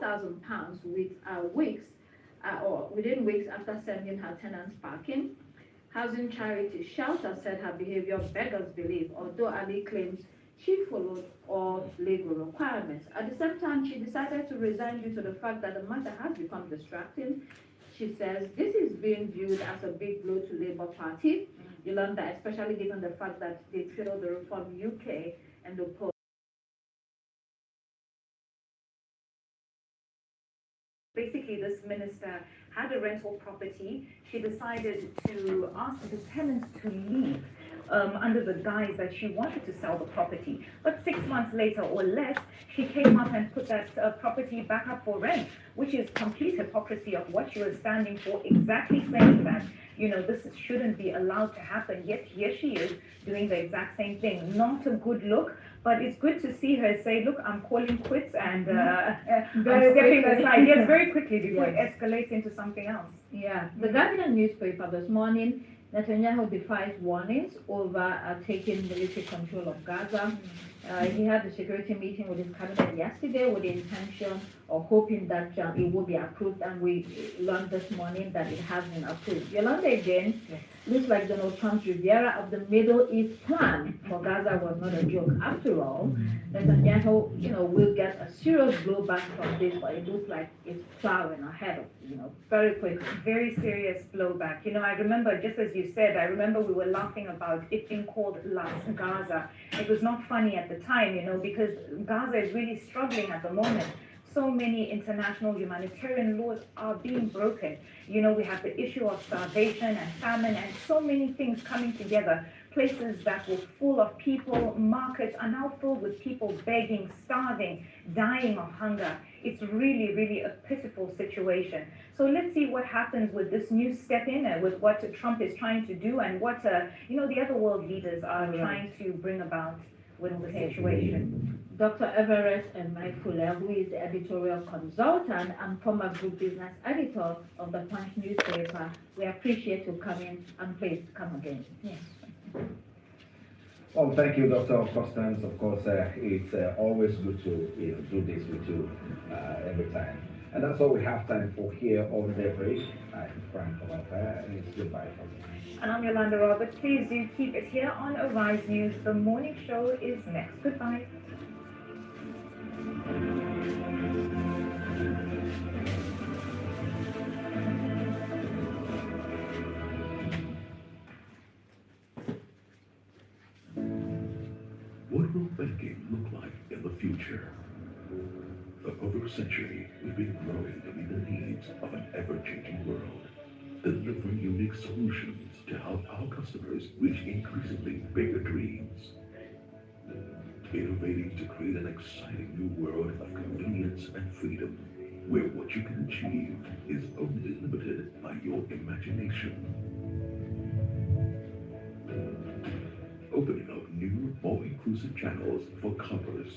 £4,000 with weeks or within weeks after sending her tenants packing. Housing charity Shelter said her behavior beggars belief, although Ali claims she followed all legal requirements. At the same time, she decided to resign due to the fact that the matter has become distracting. She says this is being viewed as a big blow to Labour Party, Yolanda, especially given the fact that they failed the Reform UK and the poll. Basically, this minister had a rental property. She decided to ask the tenants to leave under the guise that she wanted to sell the property. But 6 months later or less, she came up and put that property back up for rent, which is complete hypocrisy of what she was standing for, exactly saying that, this shouldn't be allowed to happen. Yet here she is doing the exact same thing. Not a good look. But it's good to see her say, look, I'm calling quits and I'm stepping aside. Yes, very quickly before it escalates into something else. Yeah, the Guardian newspaper this morning, Netanyahu defies warnings over taking military control of Gaza. He had a security meeting with his cabinet yesterday with the intention of hoping that it will be approved, and we learned this morning that it has been approved. Yolanda, again, looks like Donald Trump's Riviera of the Middle East plan for Gaza was not a joke. After all, Netanyahu, will get a serious blowback from this, but it looks like it's plowing ahead of, very quickly. Very serious blowback. I remember, just as you said, we were laughing about it being called Las Gaza. It was not funny at the time, because Gaza is really struggling at the moment. So many international humanitarian laws are being broken. We have the issue of starvation and famine and so many things coming together. Places that were full of people, markets are now filled with people begging, starving, dying of hunger. It's really, really a pitiful situation. So let's see what happens with this new step in, with what Trump is trying to do and what, the other world leaders are trying to bring about with the situation. Dr. Everett and Mike Fuller, who is the editorial consultant and former group business editor of the Punch newspaper, we appreciate you coming, and please come again. Yes. Well, thank you, Dr. Constance. Of course, it's always good to do this with you every time. And that's all we have time for here on Daybreak. I'm Frank Olapa, and it's goodbye from me. And I'm Yolanda Roberts. Please do keep it here on Arise News. The morning show is next. Goodbye. What will banking look like in the future? For over a century, we've been growing to meet the needs of an ever-changing world, delivering unique solutions to help our customers reach increasingly bigger dreams. Innovating to create an exciting new world of convenience and freedom, where what you can achieve is only limited by your imagination. Opening up new, more inclusive channels for commerce.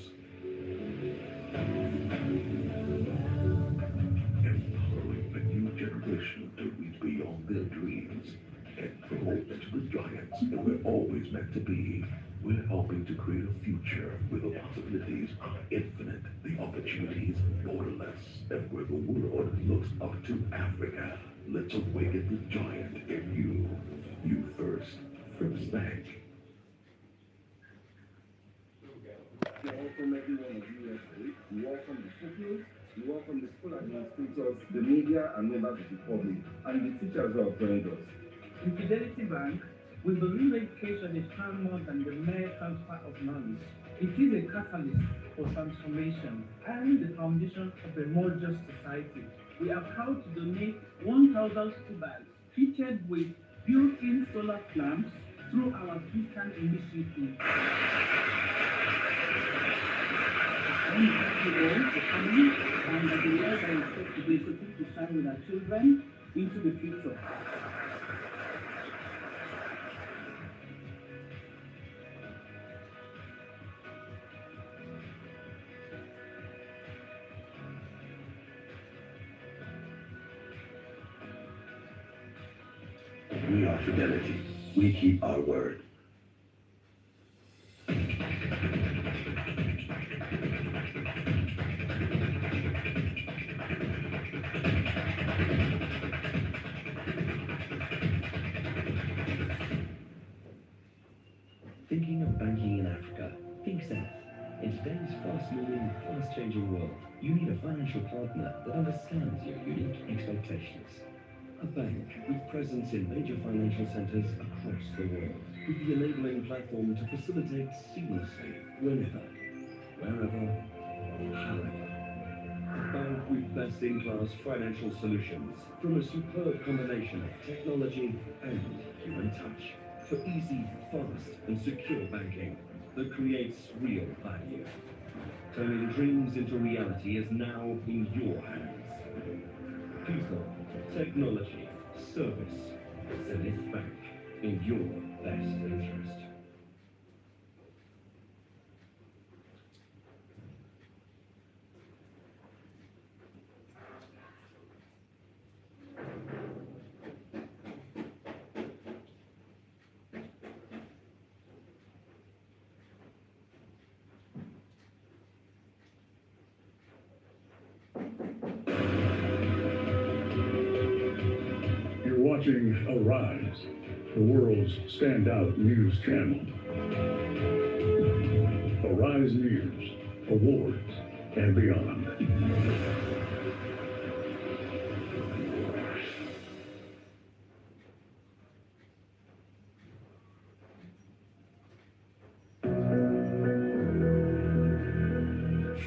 Empowering a new generation to reach beyond their dreams and grow into the giants that we're always meant to be. We're helping to create a future where the possibilities are infinite, the opportunities borderless, and where the world looks up to Africa. Let's awaken the giant in you. You first. First Bank. Welcome everyone of USA. We welcome the pupils, we welcome the school administrators, the media and members of the public, and the teachers who have joined us. In Fidelity Bank, we believe education is far more than the mere transfer of knowledge. It is a catalyst for transformation and the foundation of a more just society. We are proud to donate 1,000 school bags fitted with built-in solar lamps through our Beacon initiative. Thank you all for coming, and the years I expect to be equipped to shine with our children into the future. We are Fidelity. We keep our word. you need a financial partner that understands your unique expectations. A bank with presence in major financial centers across the world, with the enabling platform to facilitate seamlessly whenever, wherever, however. A bank with best-in-class financial solutions from a superb combination of technology and human touch for easy, fast, and secure banking that creates real value. Turning dreams into reality is now in your hands. People, technology, service, Zenith Bank, in your best interest. You're watching Arise, the world's standout news channel. Arise News, awards, and beyond.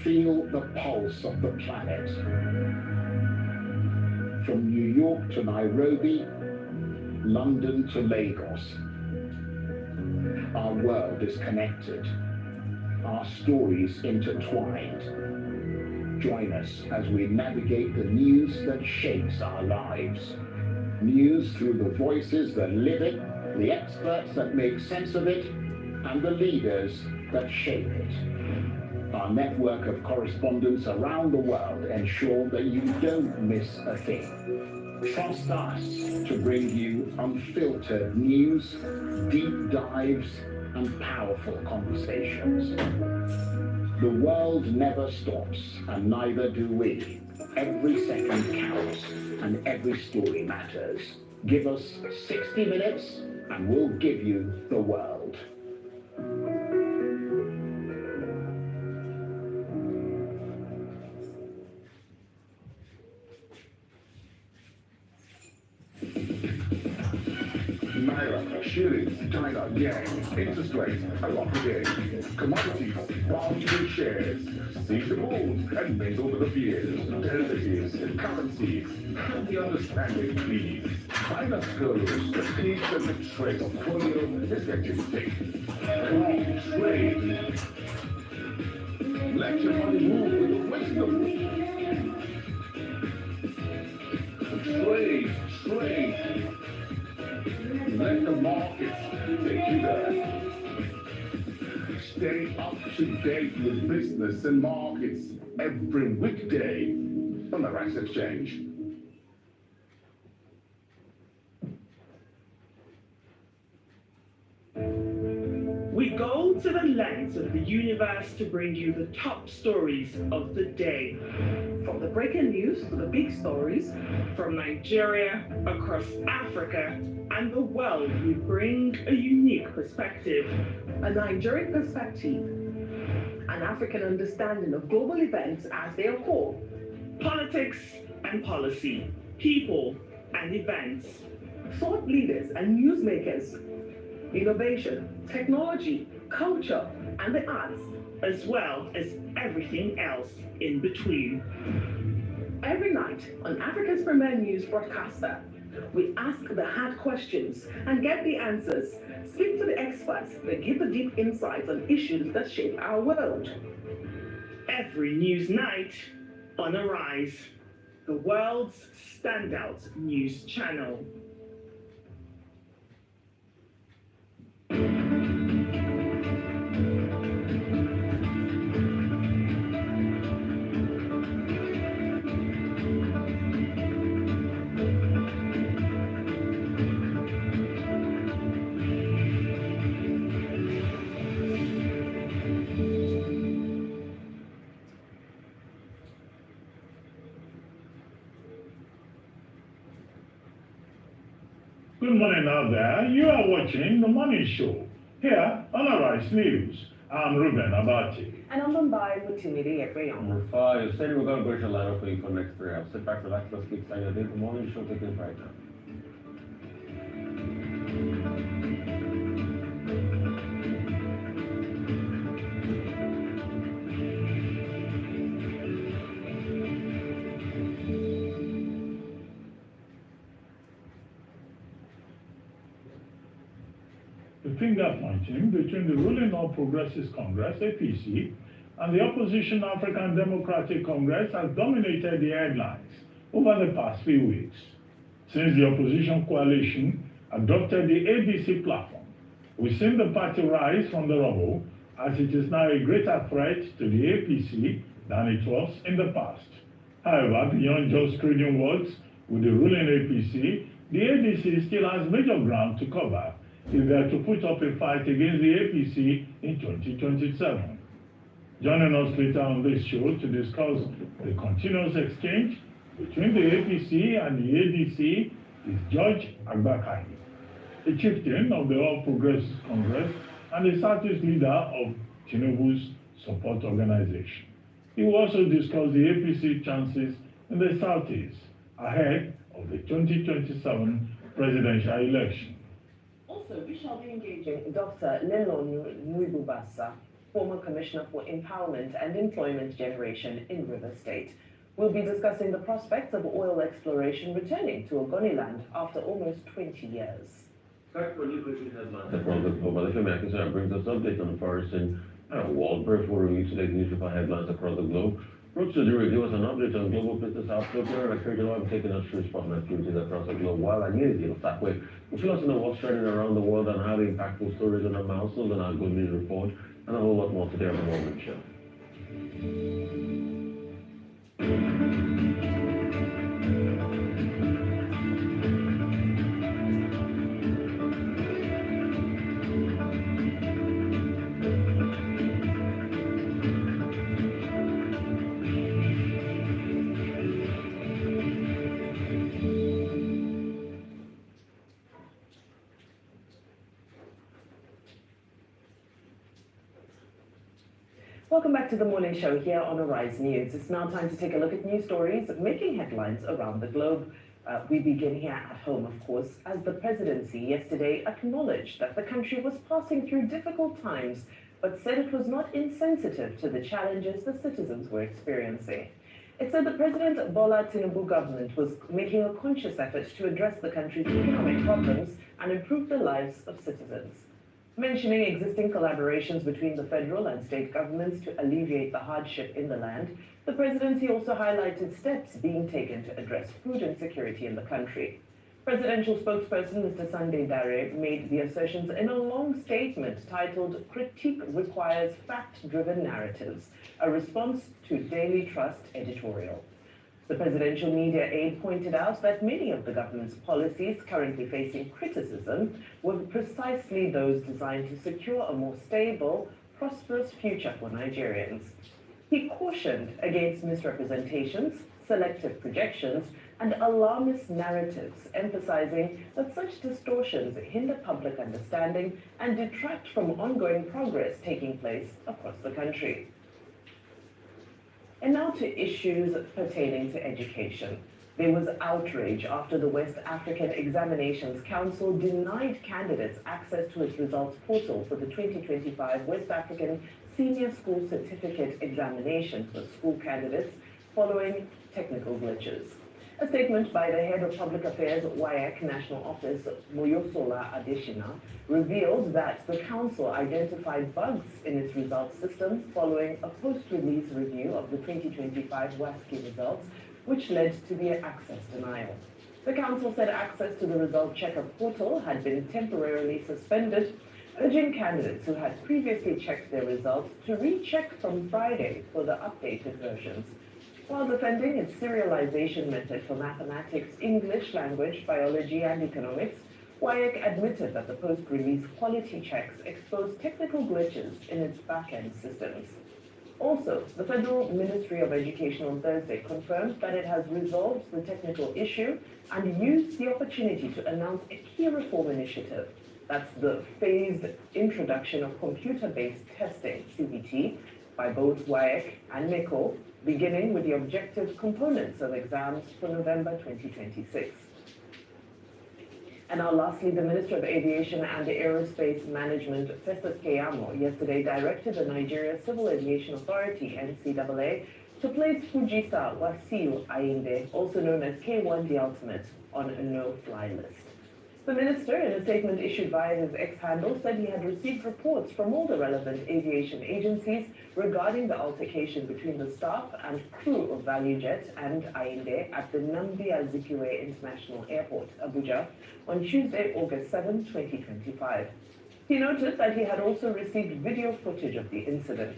Feel the pulse of the planet. From New York to Nairobi, London to Lagos. Our world is connected. Our stories intertwined. Join us as we navigate the news that shapes our lives. News through the voices that live it, the experts that make sense of it, and the leaders that shape it. Our network of correspondents around the world ensure that you don't miss a thing. Trust us to bring you unfiltered news, deep dives, and powerful conversations. The world never stops, and neither do we. Every second counts, and every story matters. Give us 60 minutes, and we'll give you the world. Naira, shillings, China, yen, interest rates, a lot of gains. Commodities, bonds and shares. Seize the bulls and mingle with the fears. Derivatives, currencies, and the understanding, please. Finance gurus, the peace and the trade of folio is getting thick. Come on, trade. Let your money move with the wisdom. Trade, trade. Let the markets take you there. Stay up to date with business and markets every weekday on the Rice Exchange. We go to the lens of the universe to bring you the top stories of the day. From the breaking news to the big stories, From Nigeria, across Africa, and the world, we bring a unique perspective. a Nigerian perspective, an African understanding of global events as they occur, Politics and policy, people and events. thought leaders and newsmakers, innovation, technology, culture, and the arts, as well as everything else in between. every night on Africa's premier news broadcaster. We ask the hard questions and get the answers. Speak to the experts that give the deep insights on issues that shape our world. Every news night on Arise, the world's standout news channel. Good morning out there. You are watching The Money Show here on Arise News. I'm Ruben Abati. And I'm Mumbai Mutimiri Ekreyon. Number 5, you said we're going to go to lineup for you for the next 3 hours. Sit back, relax, let's get started. The morning show begins right now. The finger pointing between the ruling All Progressives Congress, APC, and the opposition African Democratic Congress has dominated the headlines over the past few weeks. Since the opposition coalition adopted the ADC platform, we've seen the party rise from the rubble as it is now a greater threat to the APC than it was in the past. However, beyond just trading words with the ruling APC, the ADC still has major ground to cover if they are to put up a fight against the APC in 2027. Joining us later on this show to discuss the continuous exchange between the APC and the ADC is George Agbakai, a chieftain of the All Progressives Congress and the Southeast leader of Tinubu's support organization. He will also discuss the APC chances in the Southeast ahead of the 2027 presidential election. Also, we shall be engaging Dr. Lelo Nuibubasa, former Commissioner for Empowerment and Employment Generation in River State. We'll be discussing the prospects of oil exploration returning to Ogoniland after almost 20 years. Across the globe, the American brings us updates on the forest in Waldberg will review today's newspaper headlines across the globe. Brooks will give us an update on global business outlook here, and I encourage you all to taking us through spotlight activities across the globe. While I need you that way, if you want to know what's trending around the world and how the impactful stories in our milestones and our good news report, and a whole lot more today on the Morning Show. Welcome back to the morning show here on Arise News. It's now time to take a look at news stories making headlines around the globe. We begin here at home, of course, as the presidency yesterday acknowledged that the country was passing through difficult times, but said it was not insensitive to the challenges the citizens were experiencing. It said the President Bola Tinubu government was making a conscious effort to address the country's economic problems and improve the lives of citizens. Mentioning existing collaborations between the federal and state governments to alleviate the hardship in the land, the presidency also highlighted steps being taken to address food insecurity in the country. Presidential spokesperson Mr. Sunday Dare made the assertions in a long statement titled "Critique Requires Fact-Driven Narratives," a response to Daily Trust editorial. The presidential media aide pointed out that many of the government's policies currently facing criticism were precisely those designed to secure a more stable, prosperous future for Nigerians. He cautioned against misrepresentations, selective projections, and alarmist narratives, emphasizing that such distortions hinder public understanding and detract from ongoing progress taking place across the country. And now to issues pertaining to education. There was outrage after the West African Examinations Council denied candidates access to its results portal for the 2025 West African Senior School Certificate Examination for school candidates following technical glitches. A statement by the head of public affairs at WAEC National Office, Moyosola Adeshina, revealed that the council identified bugs in its results system following a post-release review of the 2025 WASCI results, which led to the access denial. The council said access to the result checker portal had been temporarily suspended, urging candidates who had previously checked their results to recheck from Friday for the updated versions. While defending its serialization method for mathematics, English language, biology, and economics, WAEC admitted that the post-release quality checks exposed technical glitches in its back-end systems. Also, the Federal Ministry of Education on Thursday confirmed that it has resolved the technical issue and used the opportunity to announce a key reform initiative. That's the phased introduction of computer-based testing, CBT, by both WAEC and NICO, beginning with the objective components of exams for November 2026. And now lastly, the Minister of Aviation and Aerospace Management, Festus Keyamo, yesterday directed the Nigeria Civil Aviation Authority, NCAA, to place Fujisa Wasiu Ayinde, also known as K1 the Ultimate, on a no-fly list. The minister, in a statement issued via his X handle, said he had received reports from all the relevant aviation agencies regarding the altercation between the staff and crew of ValueJet and Ayinde at the Nnamdi Azikiwe International Airport, Abuja, on Tuesday, August 7, 2025. He noted that he had also received video footage of the incident.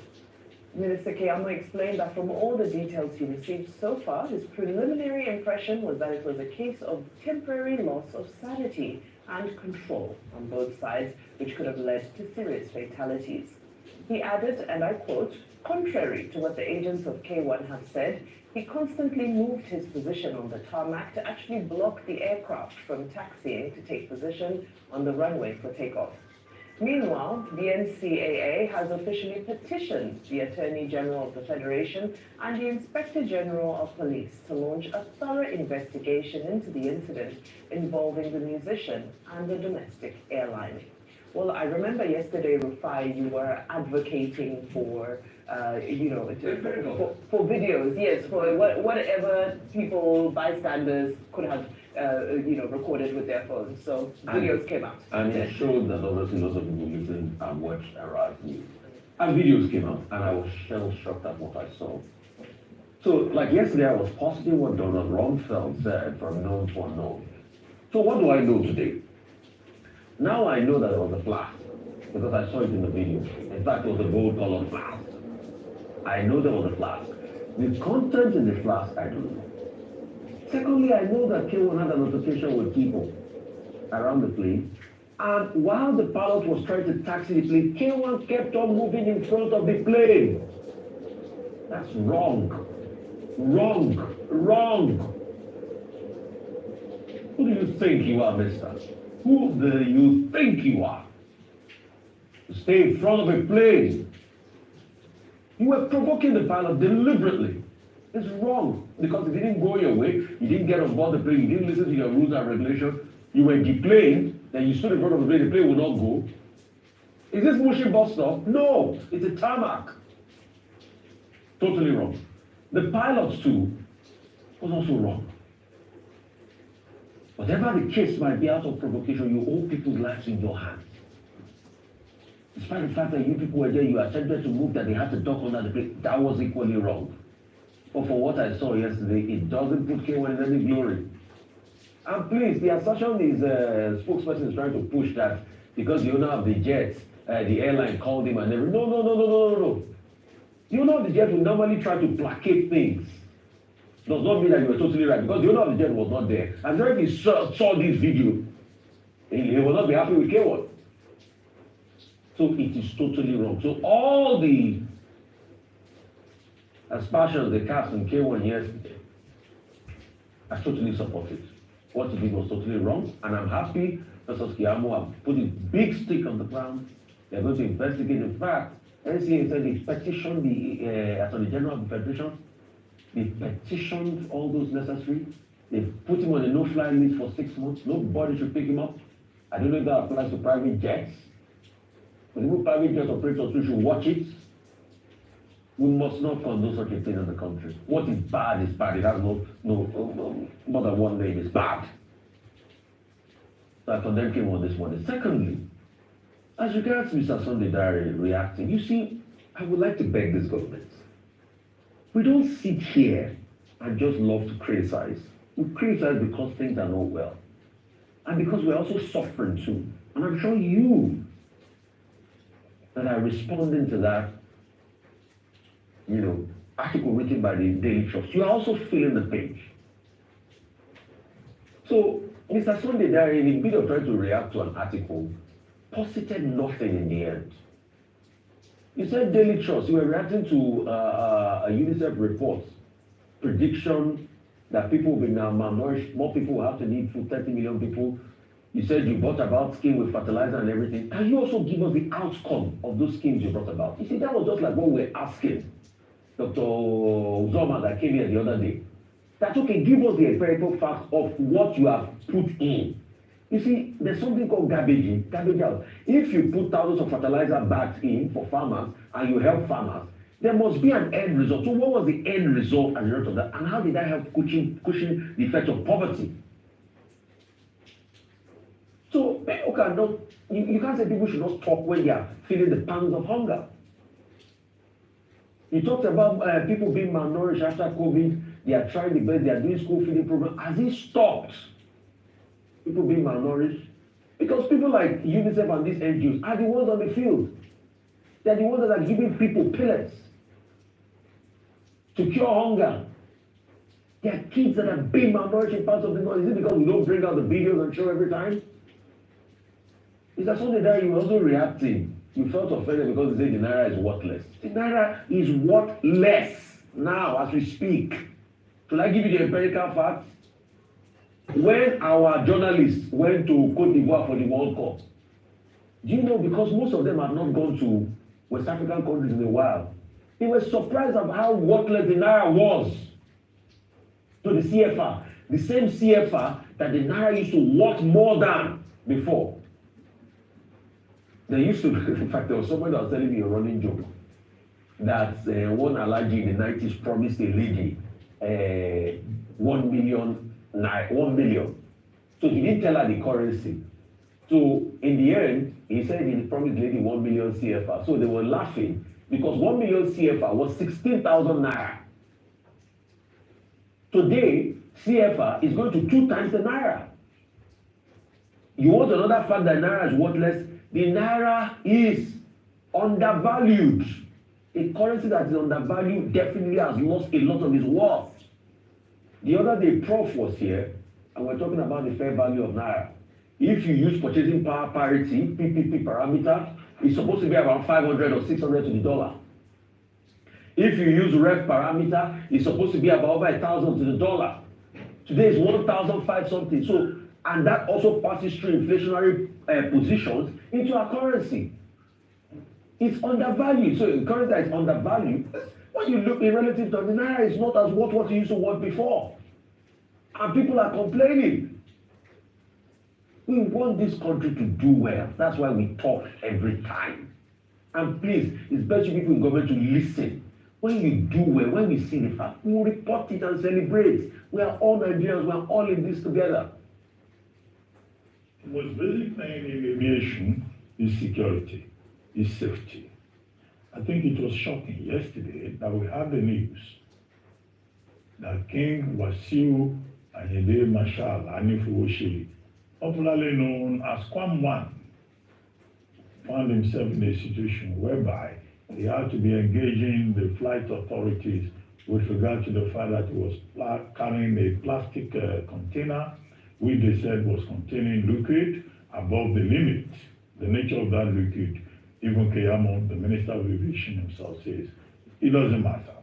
Minister Keyamo explained that from all the details he received so far, his preliminary impression was that it was a case of temporary loss of sanity and control on both sides, which could have led to serious fatalities. He added, and I quote, "Contrary to what the agents of K1 have said, he constantly moved his position on the tarmac to actually block the aircraft from taxiing to take position on the runway for takeoff." Meanwhile, the NCAA has officially petitioned the Attorney General of the Federation and the Inspector General of Police to launch a thorough investigation into the incident involving the musician and the domestic airline. Well, I remember yesterday, Rufai, you were advocating for, for videos, yes, for whatever people, bystanders could have recorded with their phones. So videos came out. And it showed that obviously lots of people listen and watch Arise News. And videos came out, and I was shell-shocked at what I saw. So, like yesterday, I was positing what Donald Rumsfeld said from known to unknown. So what do I know today? Now I know that it was a blast, because I saw it in the video. In fact, it was a gold-colored blast. I know there was a blast. The content in the blast, I don't know. Secondly, I know that K1 had an altercation with people around the plane, and while the pilot was trying to taxi the plane, K1 kept on moving in front of the plane. That's wrong. Wrong. Wrong. Who do you think you are, mister? Who do you think you are? To stay in front of a plane. You were provoking the pilot deliberately. It's wrong, because it didn't go your way, you didn't get on board the plane, you didn't listen to your rules and regulations, you were deplaned, then you stood in front of the plane will not go. Is this Mushin bus stop? No, it's a tarmac. Totally wrong. The pilot too was also wrong. Whatever the case might be, out of provocation, you hold people's lives in your hands. Despite the fact that you people were there, you attempted to move that they had to duck under the plane, that was equally wrong. But for what I saw yesterday, it doesn't put K1 in any glory. And please, the assertion is, spokesperson is trying to push that because the owner of the jet, the airline called him and everything. No. The owner of the jet will normally try to placate things. Does not mean that you were totally right, because the owner of the jet was not there. I'm sure if he saw this video, he will not be happy with K1. So it is totally wrong. So all the aspersions they cast on K1 yesterday, I totally support it. What he did was totally wrong, and I'm happy Festus Keyamo have put a big stick on the ground. They're going to investigate. In fact, NCA said they petitioned the Attorney General of the Federation. They petitioned all those necessary. They put him on a no-fly list for 6 months. Nobody should pick him up. I don't know if that applies to private jets. But even private jet operators too should watch it. We must not condone such a thing in the country. What is bad is bad. It has more than one name. It's bad. So I condemn him on this one. Secondly, as regards Mr. Sunday Dare reacting, you see, I would like to beg this government. We don't sit here and just love to criticize. We criticize because things are not well. And because we're also suffering too. And I'm sure you that are responding to that, article written by the Daily Trust, you are also feeling the pain. So, Mr. Sunday Dare, in a bit of trying to react to an article, posited nothing in the end. You said Daily Trust, you were reacting to a UNICEF report, prediction that people will be now malnourished, more people will have to need food, 30 million people You said you brought about scheme with fertilizer and everything. Can you also give us the outcome of those schemes you brought about? You see, that was just like what we're asking Dr. Zoma that came here the other day. That, okay, give us the empirical facts of what you have put in. You see, there's something called garbage out. If you put thousands of fertilizer bags in for farmers and you help farmers, there must be an end result. So what was the end result as a result of that? And how did that help cushion the effect of poverty? So, okay, you can't say people should not talk when they are feeling the pangs of hunger. You talked about people being malnourished after COVID. They are trying the best. They are doing school feeding program. Has it stopped people being malnourished? Because people like UNICEF and these NGOs are the ones on the field. They are the ones that are giving people pellets to cure hunger. There are kids that are being malnourished in parts of the north. Is it because we don't bring out the videos and show every time? Is that something that you were also reacting? You felt offended because they say the Naira is worthless. The Naira is worthless now as we speak. Should I give you the empirical facts? When our journalists went to Cote d'Ivoire for the World Cup, do you know, because most of them have not gone to West African countries in a while, they were surprised of how worthless the Naira was to the CFA. The same CFA that the Naira used to worth more than before. They used to, in fact, there was someone that was telling me a running joke that one Alhaji in the 90s promised a lady 1 million. So he didn't tell her the currency. So in the end, he said he promised the lady 1 million CFA. So they were laughing because 1 million CFA was 16,000 Naira. Today, CFA is going to 2 times the Naira. You want another fact that Naira is worthless? The Naira is undervalued. A currency that is undervalued definitely has lost a lot of its worth. The other day, Prof was here, and we're talking about the fair value of Naira. If you use purchasing power parity, PPP parameter, it's supposed to be around 500 or 600 to the dollar. If you use ref parameter, it's supposed to be about over 1,000 to the dollar. Today is 1,005 something. So, and that also passes through inflationary positions into our currency. It's undervalued. So a currency that is undervalued, when you look in relative to the Naira, it's not as what it used to worth before. And people are complaining. We want this country to do well. That's why we talk every time. And please, it's best you people in government to listen. When you do well, when we see the fact, we will report it and celebrate. We are all Nigerians. We are all in this together. The most basic thing in aviation is security, is safety. I think it was shocking yesterday that we had the news that King Wasiu Ayinde Marshal Anifuwoshiri, popularly known as Kwam One, found himself in a situation whereby he had to be engaging the flight authorities with regard to the fact that he was carrying a plastic container, which they said was containing liquid above the limit. The nature of that liquid, even Keyamo, the Minister of Aviation himself, says it doesn't matter.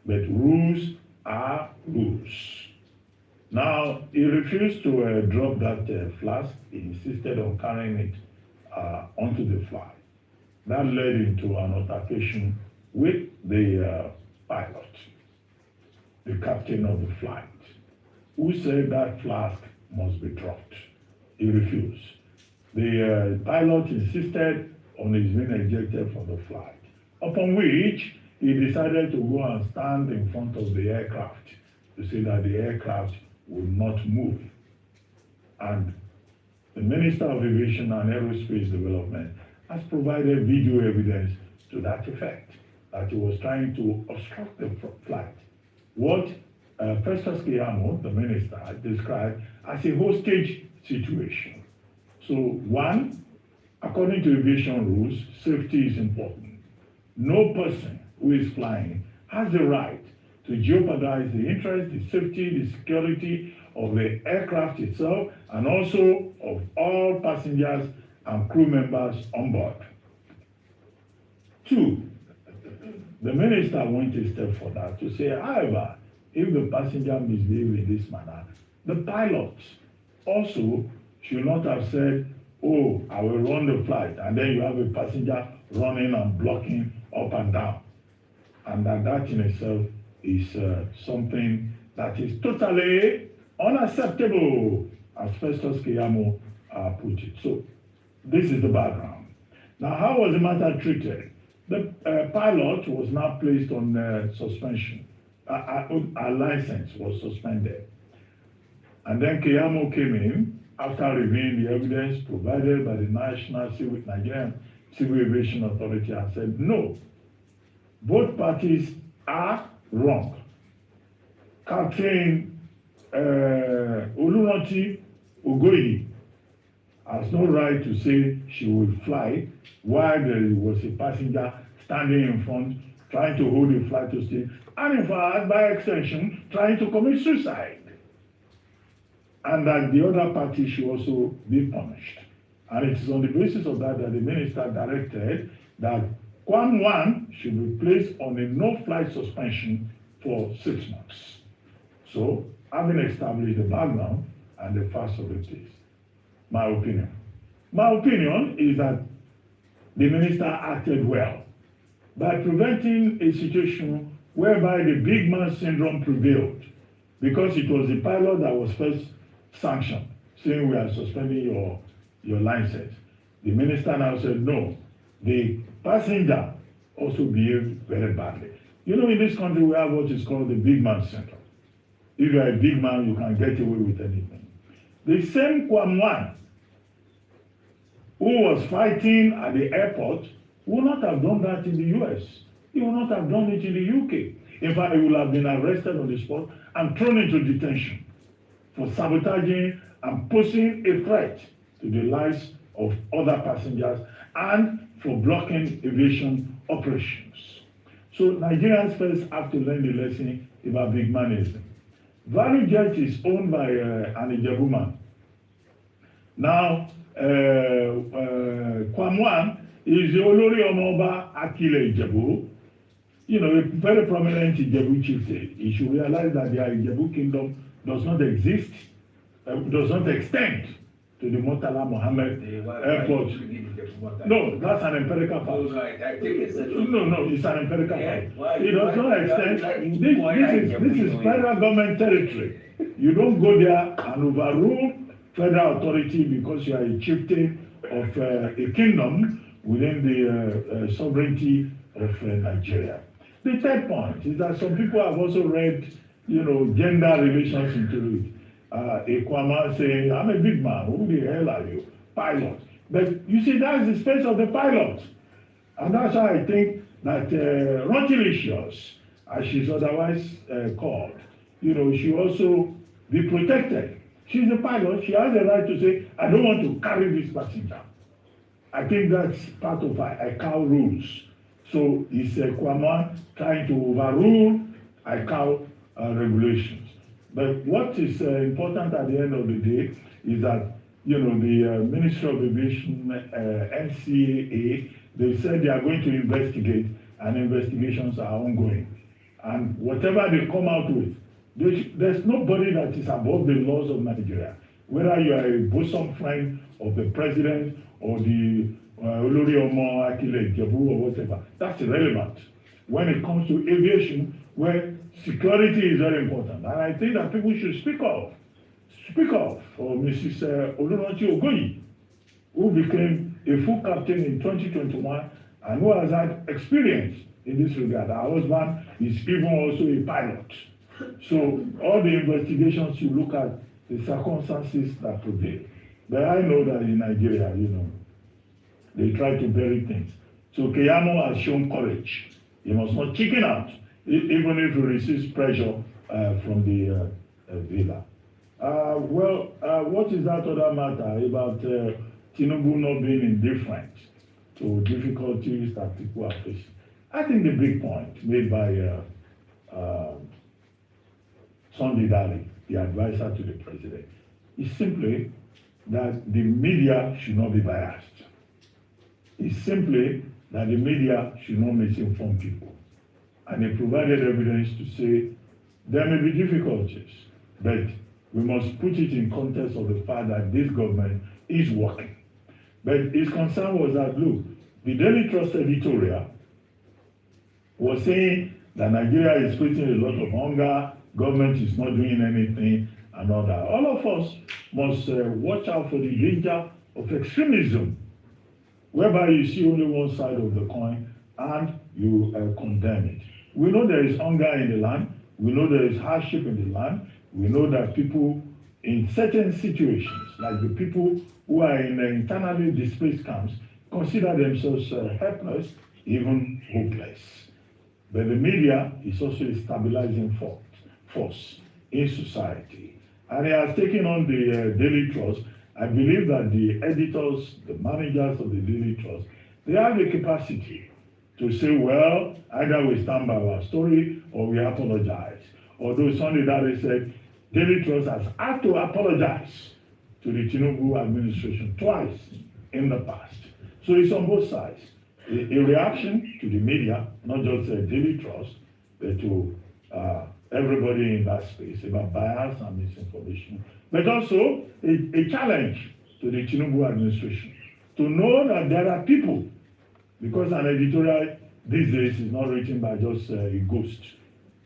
But rules are rules. Now, he refused to drop that flask. He insisted on carrying it onto the flight. That led into an altercation with the pilot, the captain of the flight, who said that flask must be dropped. He refused. The pilot insisted on his being ejected from the flight, upon which he decided to go and stand in front of the aircraft to say that the aircraft would not move. And the Minister of Aviation and Aerospace Development has provided video evidence to that effect, that he was trying to obstruct the flight. What Festus Keyamo, the minister, described as a hostage situation. So, one, according to aviation rules, safety is important. No person who is flying has the right to jeopardize the interest, the safety, the security of the aircraft itself, and also of all passengers and crew members on board. Two, the minister went a step for that to say, however, if the passenger misbehaves in this manner, the pilot also should not have said, oh, I will run the flight, and then you have a passenger running and blocking up and down. And that in itself is something that is totally unacceptable, as Festus Keyamo put it. So this is the background. Now, how was the matter treated? The pilot was now placed on suspension. Our license was suspended. And then Keyamo came in after reviewing the evidence provided by the Nigerian Civil Aviation Authority and said, no, both parties are wrong. Captain Oluranti Ogoyi has no right to say she will fly while there was a passenger standing in front trying to hold the flight hostage, and in fact, by extension, trying to commit suicide. And that the other party should also be punished. And it is on the basis of that that the minister directed that Kwam 1 should be placed on a no-flight suspension for 6 months. So, having established the background and the facts of the case, my opinion is that the minister acted well by preventing a situation whereby the big man syndrome prevailed, because it was the pilot that was first sanctioned, saying we are suspending your license. The minister now said, no, the passenger also behaved very badly. You know, in this country, we have what is called the big man syndrome. If you are a big man, you can get away with anything. The same Kwam 1 who was fighting at the airport would not have done that in the US. He would not have done it in the UK. In fact, he would have been arrested on the spot and thrown into detention for sabotaging and posing a threat to the lives of other passengers and for blocking aviation operations. So Nigerians first have to learn the lesson about big manism. Value Jet is owned by an Ijebu man. Now, Kwam 1 is the Olori Omoba Akile Ijebu, you know, a very prominent Ijebu chieftain. You should realize that the Ijebu kingdom does not exist, does not extend to the Murtala Mohammed Airport. No, that's an empirical fact. No, it's an empirical fact. It does not extend. This is federal government territory. You don't go there and overrule federal authority because you are a chieftain of a kingdom within the sovereignty of Nigeria. The third point is that some people have also read, you know, gender relations into it. A Kwama saying, I'm a big man, who the hell are you? Pilot. But you see, that's the space of the pilot. And that's why I think that Rontilicious, as she's otherwise called, you know, she also be protected. She's a pilot, she has the right to say, I don't want to carry this passenger. I think that's part of ICAO rules. So it's Kwama trying to overrule ICAO regulations. But what is important at the end of the day is that, you know, the Ministry of Aviation, NCAA, they said they are going to investigate, and investigations are ongoing. And whatever they come out with, there's nobody that is above the laws of Nigeria. Whether you are a bosom friend of the president or the Olori Omo Akile Ijebu or whatever, that's irrelevant. When it comes to aviation, where security is very important, and I think that people should speak up for Mrs. Oluranti Ogoyi, who became a full captain in 2021 and who has had experience in this regard. Her husband is even also a pilot. So all the investigations should look at the circumstances that prevail. But I know that in Nigeria, you know, they try to bury things. So Keyamo has shown courage. He must not chicken out, even if he receives pressure from the villa. What is that other matter about Tinubu not being indifferent to difficulties that people are facing? I think the big point made by Sunday Dali, the advisor to the president, is simply that the media should not be biased. It's simply that the media should not misinform people. And he provided evidence to say there may be difficulties, but we must put it in context of the fact that this government is working. But his concern was that, look, the Daily Trust editorial was saying that Nigeria is facing a lot of hunger, government is not doing anything, and all that. All of us must watch out for the danger of extremism, whereby you see only one side of the coin and you condemn it. We know there is hunger in the land, we know there is hardship in the land, we know that people in certain situations, like the people who are in internally displaced camps, consider themselves helpless, even hopeless. But the media is also a stabilizing force in society. And it has taken on the Daily Trust. I believe that the editors, the managers of the Daily Trust, they have the capacity to say, well, either we stand by our story or we apologize. Although Sunday Dare said, Daily Trust has had to apologize to the Tinubu administration twice in the past. So it's on both sides. A reaction to the media, not just Daily Trust, but to everybody in that space about bias and misinformation, but also a challenge to the Tinubu administration to know that there are people, because an editorial these days is not written by just a ghost.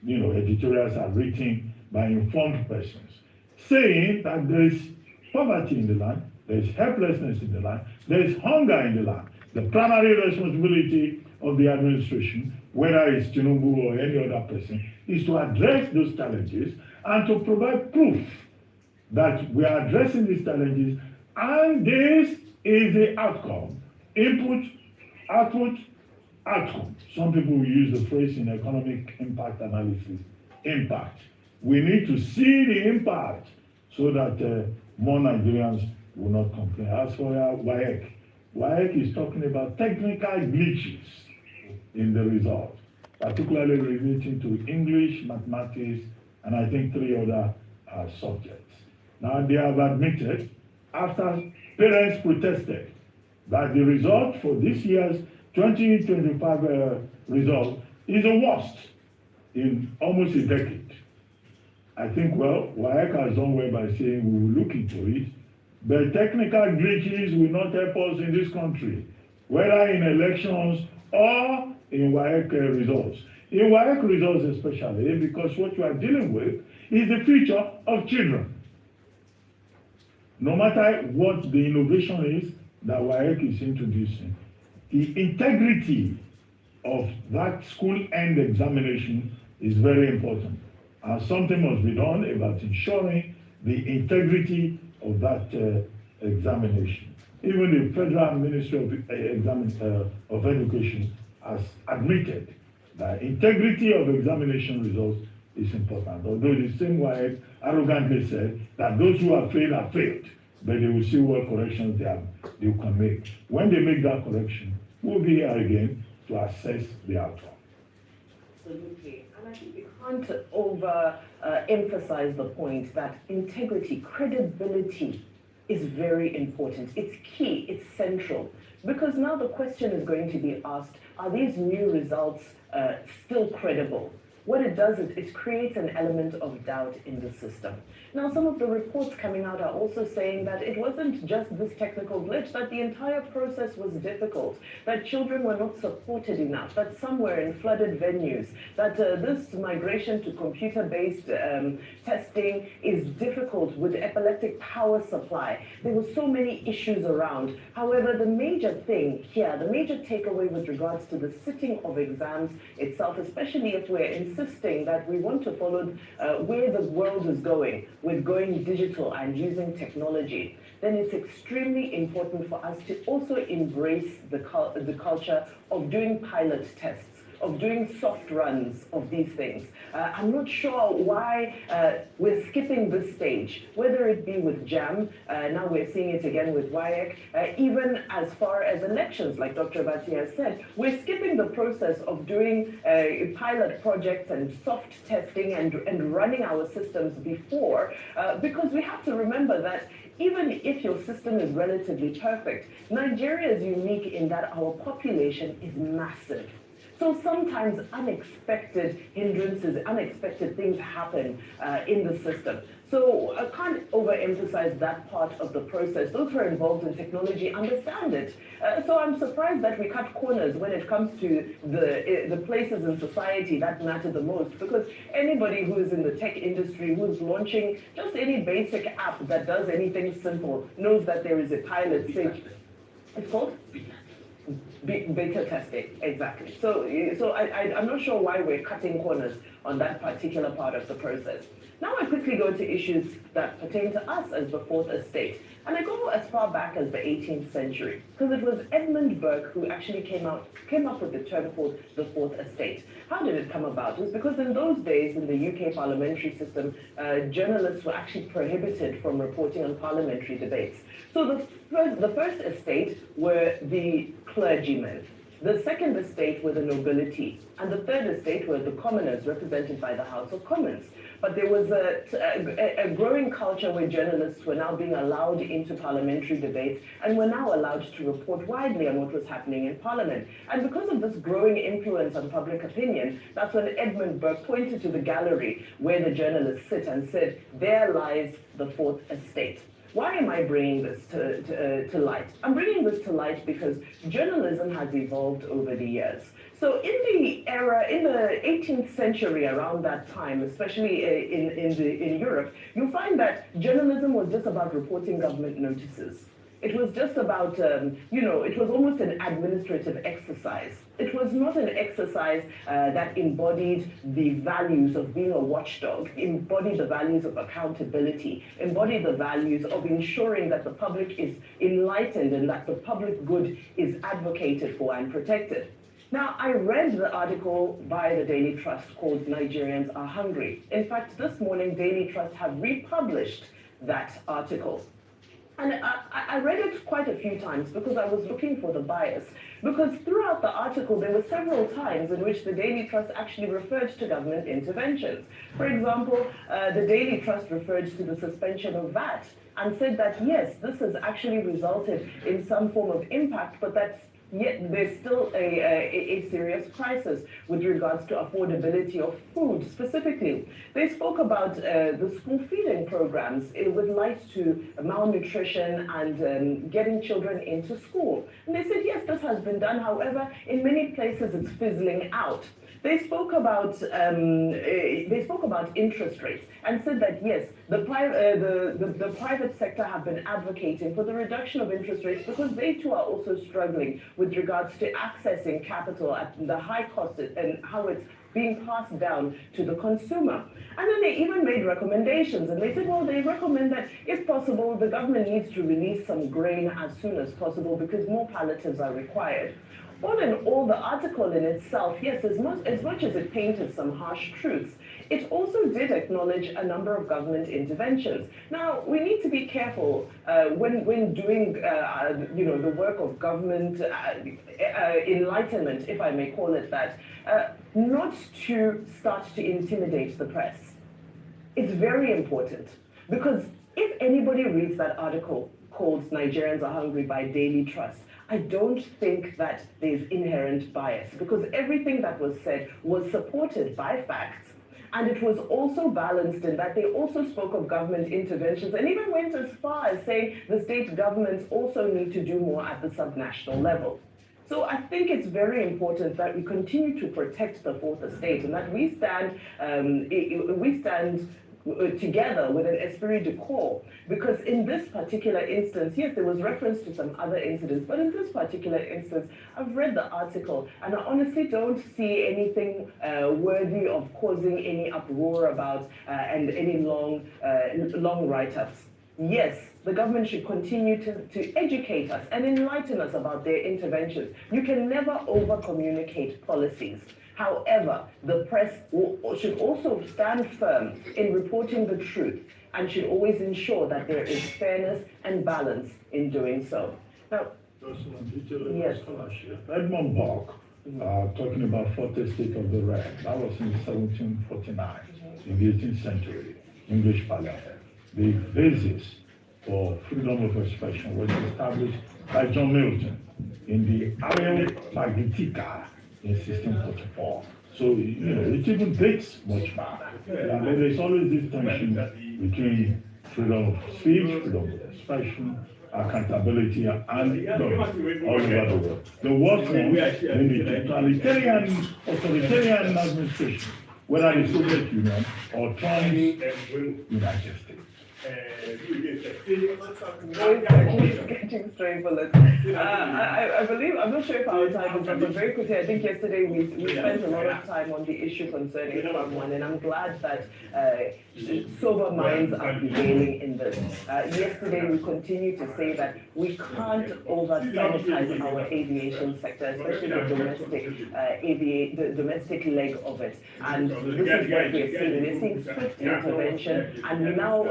You know, editorials are written by informed persons, saying that there is poverty in the land, there is helplessness in the land, there is hunger in the land. The primary responsibility of the administration, whether it's Tinubu or any other person, is to address those challenges and to provide proof that we are addressing these challenges, and this is the outcome. Input, output, outcome. Some people will use the phrase in economic impact analysis, impact. We need to see the impact so that more Nigerians will not complain. As for WAEC, WAEC is talking about technical glitches in the result, particularly relating to English, mathematics, and I think 3 other subjects. Now they have admitted, after parents protested, that the result for this year's 2025 result is the worst in almost a decade. I think, well, WAEC has done well by saying we will look into it, but technical glitches will not help us in this country, whether in elections or in WAEC results. In WAEC results especially, because what you are dealing with is the future of children. No matter what the innovation is that WAEC is introducing, the integrity of that school-end examination is very important. And something must be done about ensuring the integrity of that examination. Even the Federal Ministry of Education has admitted that integrity of examination results is important. Although the same way arrogantly said that those who have failed, but they will see what corrections they can make. When they make that correction, we'll be here again to assess the outcome. Absolutely. And I think we can't emphasize the point that integrity, credibility is very important. It's key, it's central. Because now the question is going to be asked, are these new results still credible? What it does is it creates an element of doubt in the system. Now, some of the reports coming out are also saying that it wasn't just this technical glitch, that the entire process was difficult, that children were not supported enough, that some were in flooded venues, that this migration to computer-based testing is difficult with epileptic power supply. There were so many issues around. However, the major thing here, the major takeaway with regards to the sitting of exams itself, especially if we're insisting that we want to follow where the world is going, with going digital and using technology, then it's extremely important for us to also embrace the culture of doing pilot tests, of doing soft runs of these things. I'm not sure why we're skipping this stage, whether it be with JAM, now we're seeing it again with WAEC, even as far as elections, like Dr. Bati has said, we're skipping the process of doing pilot projects and soft testing and running our systems before, because we have to remember that even if your system is relatively perfect, Nigeria is unique in that our population is massive. So sometimes unexpected hindrances, unexpected things happen in the system. So So I can't overemphasize that part of the process. Those who are involved in technology understand it. So I'm surprised that we cut corners when it comes to the places in society that matter the most, because anybody who is in the tech industry, who's launching just any basic app that does anything simple, knows that there is a pilot stage. It's called? Beta testing, exactly. So I'm not sure why we're cutting corners on that particular part of the process. Now I quickly go to issues that pertain to us as the Fourth Estate. And I go as far back as the 18th century, because it was Edmund Burke who actually came up with the term called the Fourth Estate. How did it come about? It was because in those days, in the UK parliamentary system, journalists were actually prohibited from reporting on parliamentary debates. So the first estate were the clergymen. The second estate were the nobility, and the third estate were the commoners represented by the House of Commons. But there was a growing culture where journalists were now being allowed into parliamentary debates and were now allowed to report widely on what was happening in Parliament. And because of this growing influence on public opinion, that's when Edmund Burke pointed to the gallery where the journalists sit and said, "There lies the Fourth Estate." Why am I bringing this to light? I'm bringing this to light because journalism has evolved over the years. So in the 18th century, around that time, especially in Europe, you find that journalism was just about reporting government notices. It was just about, it was almost an administrative exercise. It was not an exercise that embodied the values of being a watchdog, embodied the values of accountability, embodied the values of ensuring that the public is enlightened and that the public good is advocated for and protected. Now, I read the article by the Daily Trust called Nigerians Are Hungry. In fact, this morning, Daily Trust have republished that article. And I read it quite a few times because I was looking for the bias. Because throughout the article, there were several times in which the Daily Trust actually referred to government interventions. For example, the Daily Trust referred to the suspension of VAT and said that, yes, this has actually resulted in some form of impact, but that yet there's still a serious crisis with regards to affordability of food specifically. They spoke about the school feeding programs with light to malnutrition and getting children into school. And they said, yes, this has been done. However, in many places it's fizzling out. They spoke about interest rates and said that yes, the private sector have been advocating for the reduction of interest rates because they too are also struggling with regards to accessing capital at the high cost and how it's being passed down to the consumer. And then they even made recommendations, and they said, well, they recommend that if possible, the government needs to release some grain as soon as possible because more palliatives are required. All in all, the article in itself, yes, as much as it painted some harsh truths, it also did acknowledge a number of government interventions. Now, we need to be careful when doing, the work of government enlightenment, if I may call it that, not to start to intimidate the press. It's very important because if anybody reads that article called Nigerians Are Hungry by Daily Trust, I don't think that there's inherent bias because everything that was said was supported by facts. And it was also balanced in that they also spoke of government interventions and even went as far as saying the state governments also need to do more at the subnational level. So I think it's very important that we continue to protect the Fourth Estate and that we stand together with an esprit de corps, because in this particular instance, yes, there was reference to some other incidents, but in this particular instance, I've read the article and I honestly don't see anything worthy of causing any uproar about and any long write-ups. Yes, the government should continue to educate us and enlighten us about their interventions. You can never over-communicate policies. However, the press should also stand firm in reporting the truth and should always ensure that there is fairness and balance in doing so. Now, yes. Edmund Burke, talking about Fourth Estate of the Realm, that was in 1749, in the 18th century, English Parliament. The basis for freedom of expression was established by John Milton in the Ariel Magnetica in 1644. So, it even dates much back. And there's always this tension between freedom of speech, freedom of expression, accountability, and government all over the world. The worst one in the totalitarian, authoritarian administration, whether the Soviet Union or Trump's United States. Getting straight bullets. I believe, I'm not sure if our time is up, but very quickly, I think yesterday we spent a lot of time on the issue concerning Farm One, and I'm glad that sober minds are prevailing in this. Yesterday, we continue to say that we can't over-sanitize our aviation sector, especially the domestic leg of it. And this is what we're seeing. We're seeing swift intervention, and now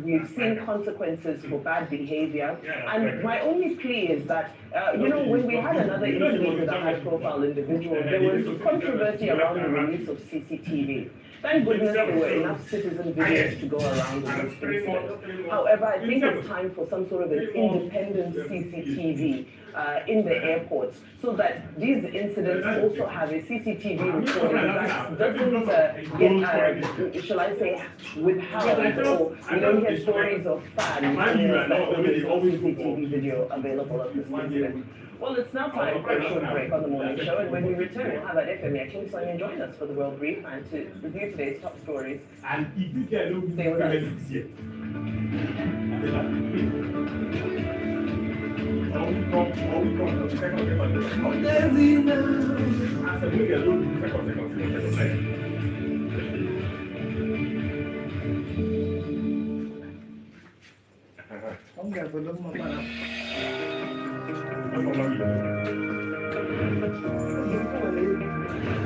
we've seen consequences for bad behavior. And my only plea is that, when we had another incident with a high-profile individual, there was controversy around the release of CCTV. Thank goodness there were enough citizen videos to go around in this incident. However, I think it's time for some sort of an independent CCTV in the airports, so that these incidents also have a CCTV recording that doesn't get, shall I say, withheld, or we don't hear stories of fans that there's no CCTV video available of this incident. Well, it's now time for a short break on the morning show, and when we return, we'll have at FM Akim Sonia join us for the World Brief and to review today's top stories. Stay with us.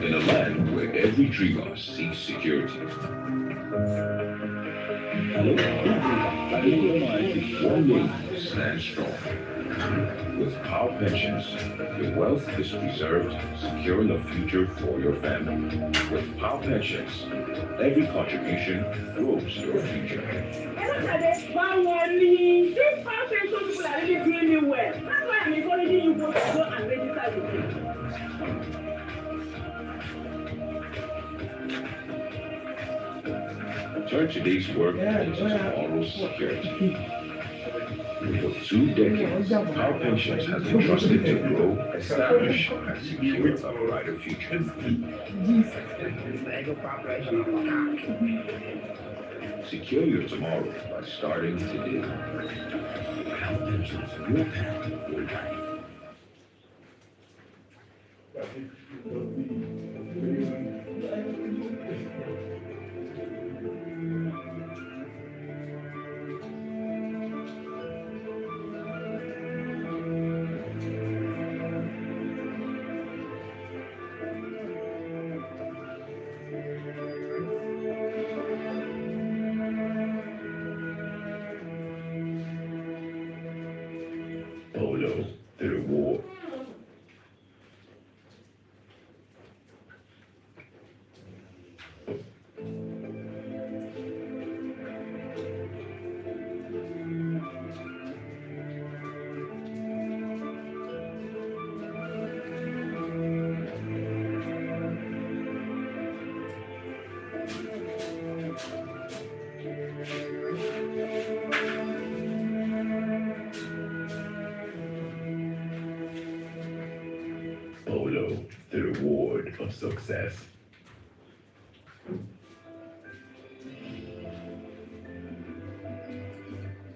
In a land where every dreamer seeks security, one name stands strong. With Power Pensions, your wealth is preserved, securing a future for your family. With Power Pensions, every contribution grows your future. This Power Pension people are really doing you well. That's why I'm encouraging you both to go and register with me. Turn today's work into tomorrow's security. For 2 decades, Power Pensions has been trusted to grow, establish, and secure a brighter future. Secure your tomorrow by starting today. Power Pensions, your path for life. Polo, the reward. Polo, the reward of success.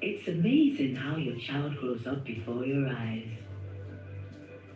It's amazing how your child grows up before your eyes.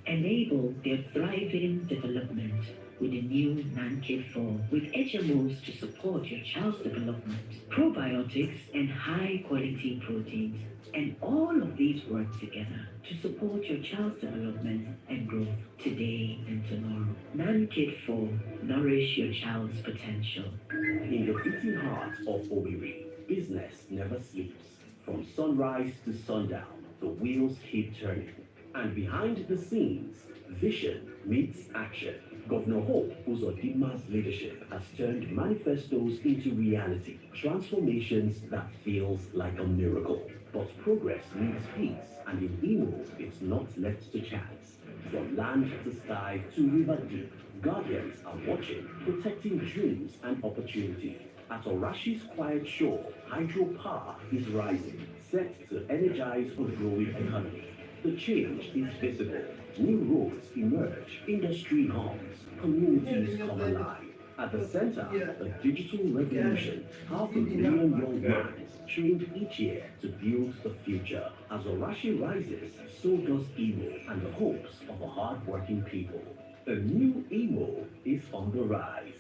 Enable their thriving development with the new NanKid 4 with HMOs to support your child's development, probiotics and high-quality proteins. And all of these work together to support your child's development and growth today and tomorrow. NanKid 4, nourish your child's potential. In the beating heart of Owerri, business never sleeps. From sunrise to sundown, the wheels keep turning. And behind the scenes, vision meets action. Governor Hope Uzodimma's leadership has turned manifestos into reality, transformations that feels like a miracle. But progress needs peace, and in Imo, it's not left to chance. From land to sky to river deep, guardians are watching, protecting dreams and opportunity. At Orashi's quiet shore, hydropower is rising, set to energize a growing economy. The change is visible. New roads emerge, industry hums, communities come alive. At the center, a digital revolution. 500,000 young minds trained each year to build the future. As Orashi rises, so does Imo and the hopes of a hard-working people. A new Imo is on the rise.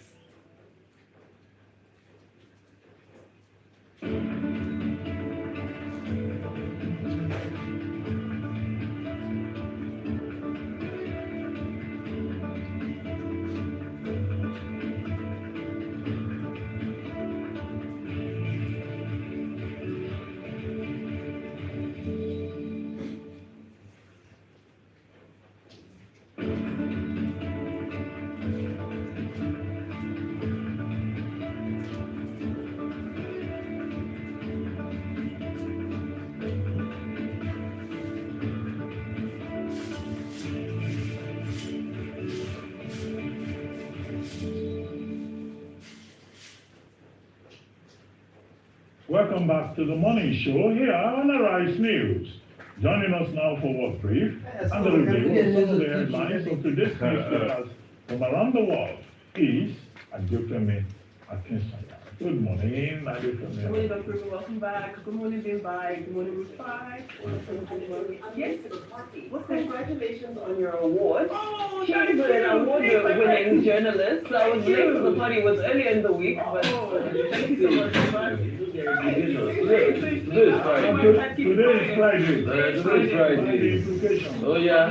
Welcome back to the morning show here on Arise News. Joining us now for World Brief and the review of some of the headlines of today's newspapers from around the world is Adjofemi Akinsanya. Good morning, Adjofemi. Good morning, Dr. Ruben. Welcome back. Good morning, Bimbai. Good morning, Rufai. Yes. Well, congratulations on your award. Oh, She's an award-winning journalist. So I was late to the party. It was earlier in the week, but thank you so much. Today is Friday. Today is Friday. Today is Friday. Oh yeah.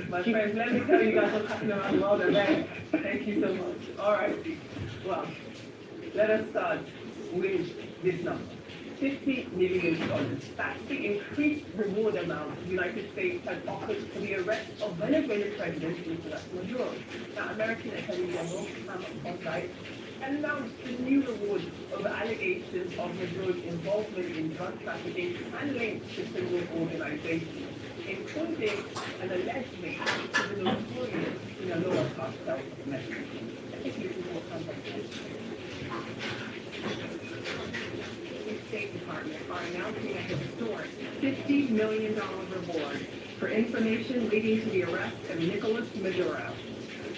My friends, let me tell you guys what's happening around the world today. Thank you so much. All right. Well, let us start with this number. $50 million. That's the increased reward amount the United States has offered for the arrest of Venezuelan President Nicolas Maduro. Now, American Attorney General Sam Forsyth announced the new reward over allegations of Maduro's involvement in drug trafficking and links to criminal organizations, including an alleged link to the notorious Sinaloa cartel of Mexico. I think this is what comes up the State Department are announcing a historic $50 million reward for information leading to the arrest of Nicolas Maduro.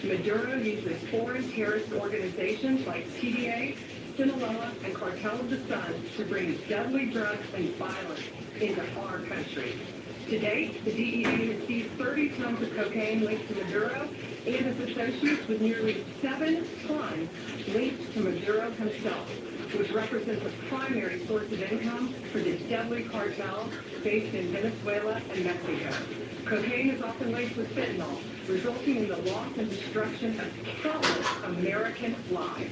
Maduro uses foreign terrorist organizations like TDA, Sinaloa, and Cartel of the Sun to bring deadly drugs and violence into our country. To date, the DEA has seized 30 tons of cocaine linked to Maduro and his associates, with nearly 7 tons linked to Maduro himself, which represents a primary source of income for the deadly cartel based in Venezuela and Mexico. Cocaine is often laced with fentanyl, resulting in the loss and destruction of countless American lives.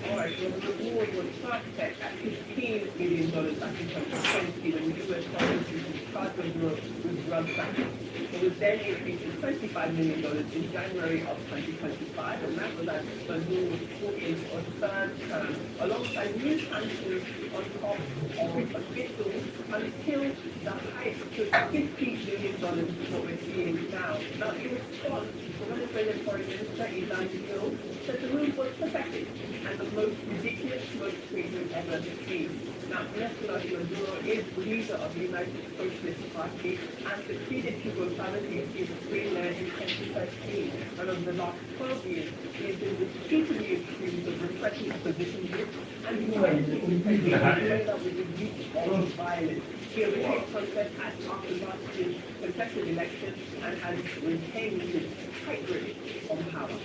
All right, well, the reward was set at $15 million back in 2020 when the U.S. prosecuted charged with drug trafficking. It was then increased to $25 million in January of 2025, and that was as Maduro was put into a third term, alongside new sanctions on top of officials until the height to $50 million is what we're seeing now. Now, in response, the Venezuelan Foreign Minister, Ilan Gil, said the move was pathetic and the most ridiculous smoke screen we've ever seen. Now, Nicolas Maduro is leader of the United Socialist Party and succeeded Hugo Chavez in Green Land in 2013. And over the last 12 years, he has been repeatedly accused of repressing opposition groups and violently repressing Venezuela with the use of violence. He overtakes protests after last year's contested election and has retained his tight grip on power.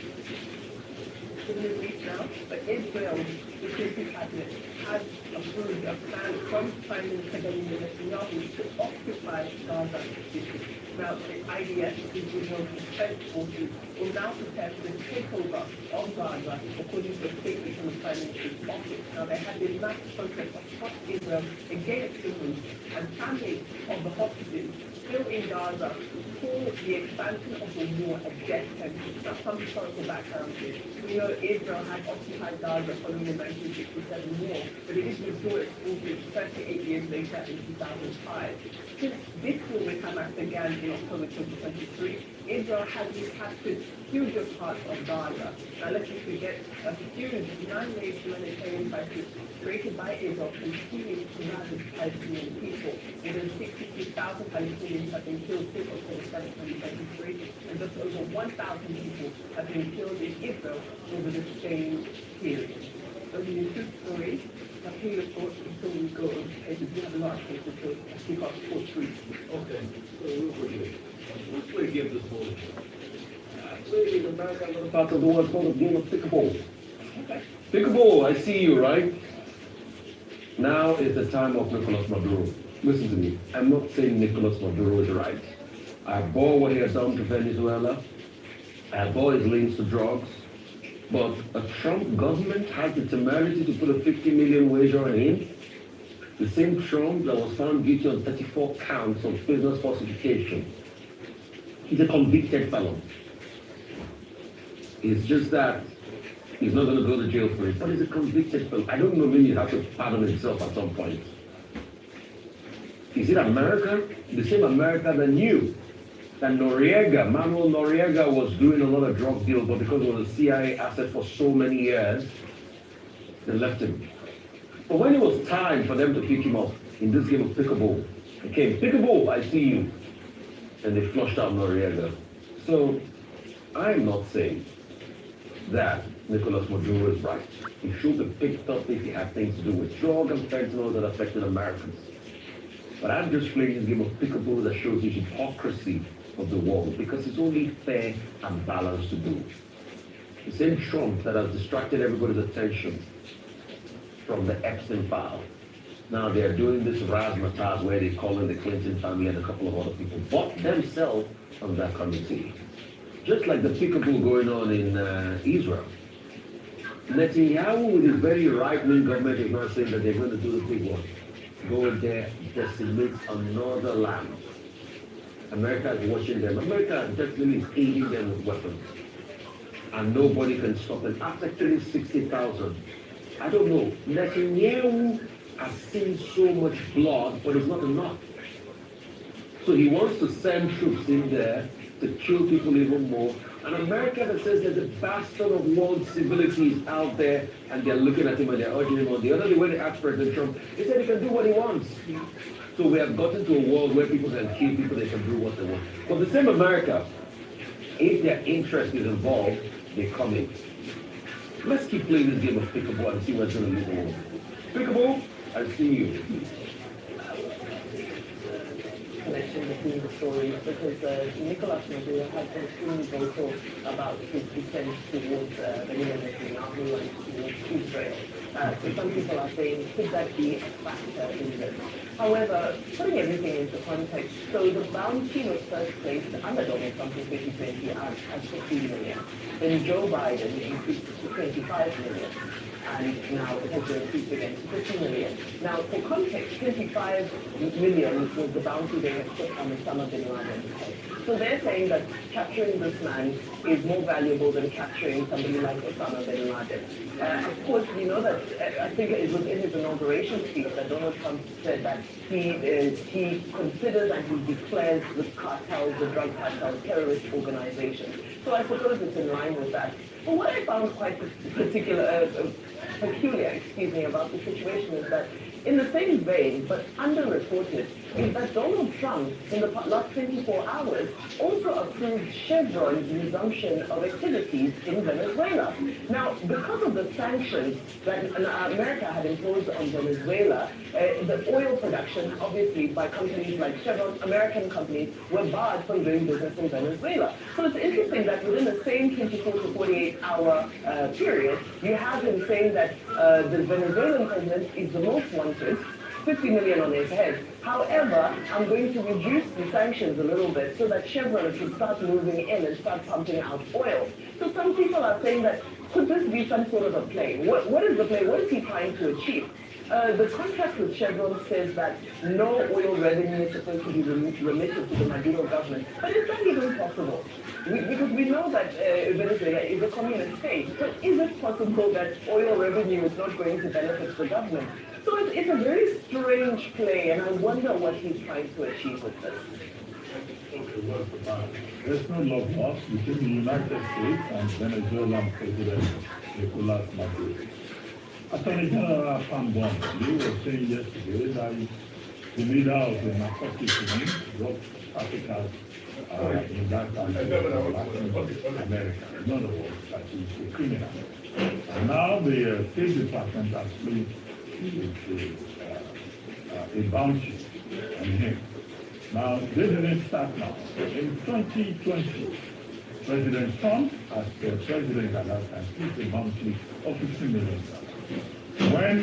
The Middle East now, but Israel, the Turkish cabinet, has approved a plan from Prime Minister Benjamin Netanyahu to occupy Gaza this week. Now, the IDF, Israel's defense forces, will now prepare for the takeover of Gaza, according to a statement from the Prime Minister's office. Now, there had been mass protests across Israel against the move, and families of the hostages still in Gaza call the expansion of the war a death sentence. Now, some historical background here. We know Israel had occupied Gaza following the 1967 war, but it is withdrew its forces 38 years later in 2005. Since this war with Hamas began in October 2023, Israel has recaptured huge parts of Gaza. Now, let's not forget a huge man-made humanitarian crisis created by Israel continues to ravage Palestinian people. More than 63,000 Palestinians have been killed since October 7, 2023, and just over 1,000 people have been killed in Israel over the same period. Those are the two stories. Now, hear your thoughts before we go. If you have a lot of cases, so I speak up for three. Okay, so real quickly, let's play give this ball. Played in America, another part of the world called the game of pickleball. Okay. Pickleball, I see you, right? Now is the time of Nicolas Maduro. Listen to me. I'm not saying Nicolas Maduro is right. I bore what he has done to Venezuela. I bore his links to drugs. But a Trump government has the temerity to put a 50 million wager on him. The same Trump that was found guilty on 34 counts of business falsification. He's a convicted felon. It's just that he's not going to go to jail for it, but he's a convicted felon. I don't know, maybe he'll have to pardon himself at some point. Is it America? The same America that knew that Manuel Noriega was doing a lot of drug deals, but because it was a CIA asset for so many years, they left him. But when it was time for them to pick him up in this game of pickleball, it came, pickleball, I see you. And they flushed out Noriega. So, I'm not saying that Nicolas Maduro is right. He should be picked up if he had things to do with drug and fentanyl that affected Americans. But I'm just playing this game of pickleball that shows the hypocrisy of the world, because it's only fair and balanced to do. The same Trump that has distracted everybody's attention from the Epstein file. Now they're doing this razzmatazz where they call in the Clinton family and a couple of other people, but themselves on that committee. Just like the pickleball going on in Israel. Netanyahu, with his very right-wing government, is not saying that they're going to do the big one. Go in there, decimate another land. America is watching them. America definitely is aiding them with weapons. And nobody can stop them. After killing 60,000, I don't know, Netanyahu has seen so much blood, but it's not enough. So he wants to send troops in there to kill people even more. And America that says there's a bastion of world civilities out there, and they're looking at him and they're urging him on. The other day when they asked President Trump, he said he can do what he wants. So we have gotten to a world where people can kill people, they can do what they want. But the same America, if their interest is involved, they come in. Let's keep playing this game of pickleball and see what's going to lead the world. Pickleball, I see you. Connection between the stories, because Nicolas Maduro has been extremely vocal about his dissent towards Benjamin Netanyahu and towards Israel. So some people are saying, could that be a factor in this? However, putting everything into context, so the bounty was first placed under Donald Trump in 2020 at 15 million. Then Joe Biden increased it to 25 million. And now it has been increased again to 50 million. Now, for context, 25 million was the bounty they had put on Osama bin Laden. So they're saying that capturing this man is more valuable than capturing somebody like Osama bin Laden. Of course, we know that, I think it was in his inauguration speech that Donald Trump said that he considers and he declares the cartels, the drug cartels, terrorist organizations. So I suppose it's in line with that. But what I found quite peculiar, about the situation is that in the same vein, but underreported, is that Donald Trump, in the last 24 hours, also approved Chevron's resumption of activities in Venezuela. Now, because of the sanctions that America had imposed on Venezuela, the oil production, obviously, by companies like Chevron, American companies, were barred from doing business in Venezuela. So it's interesting that within the same 24 to 48 hour period, you have him saying that the Venezuelan president is the most wanted, 50 million on his head. However, I'm going to reduce the sanctions a little bit so that Chevron can start moving in and start pumping out oil. So some people are saying that, could this be some sort of a play? What is the play? What is he trying to achieve? The contract with Chevron says that no oil revenue is supposed to be remitted to the Maduro government. But is that even possible? Because we know that Venezuela is a communist state. So is it possible that oil revenue is not going to benefit the government? So it's a very strange play, and I wonder what he's trying to achieve with this. There's no love lost between the United States and Venezuelan President Nicolas Maduro. Attorney General Pambon, was saying yesterday that the leader of the narcotics ring, West Africa, in that Latin America, in other words, that is a criminal. And now the State Department has placed a bounty on him. Now, this didn't start now. In 2020, President Trump, as the president at that time, placed a bounty of $50 million. When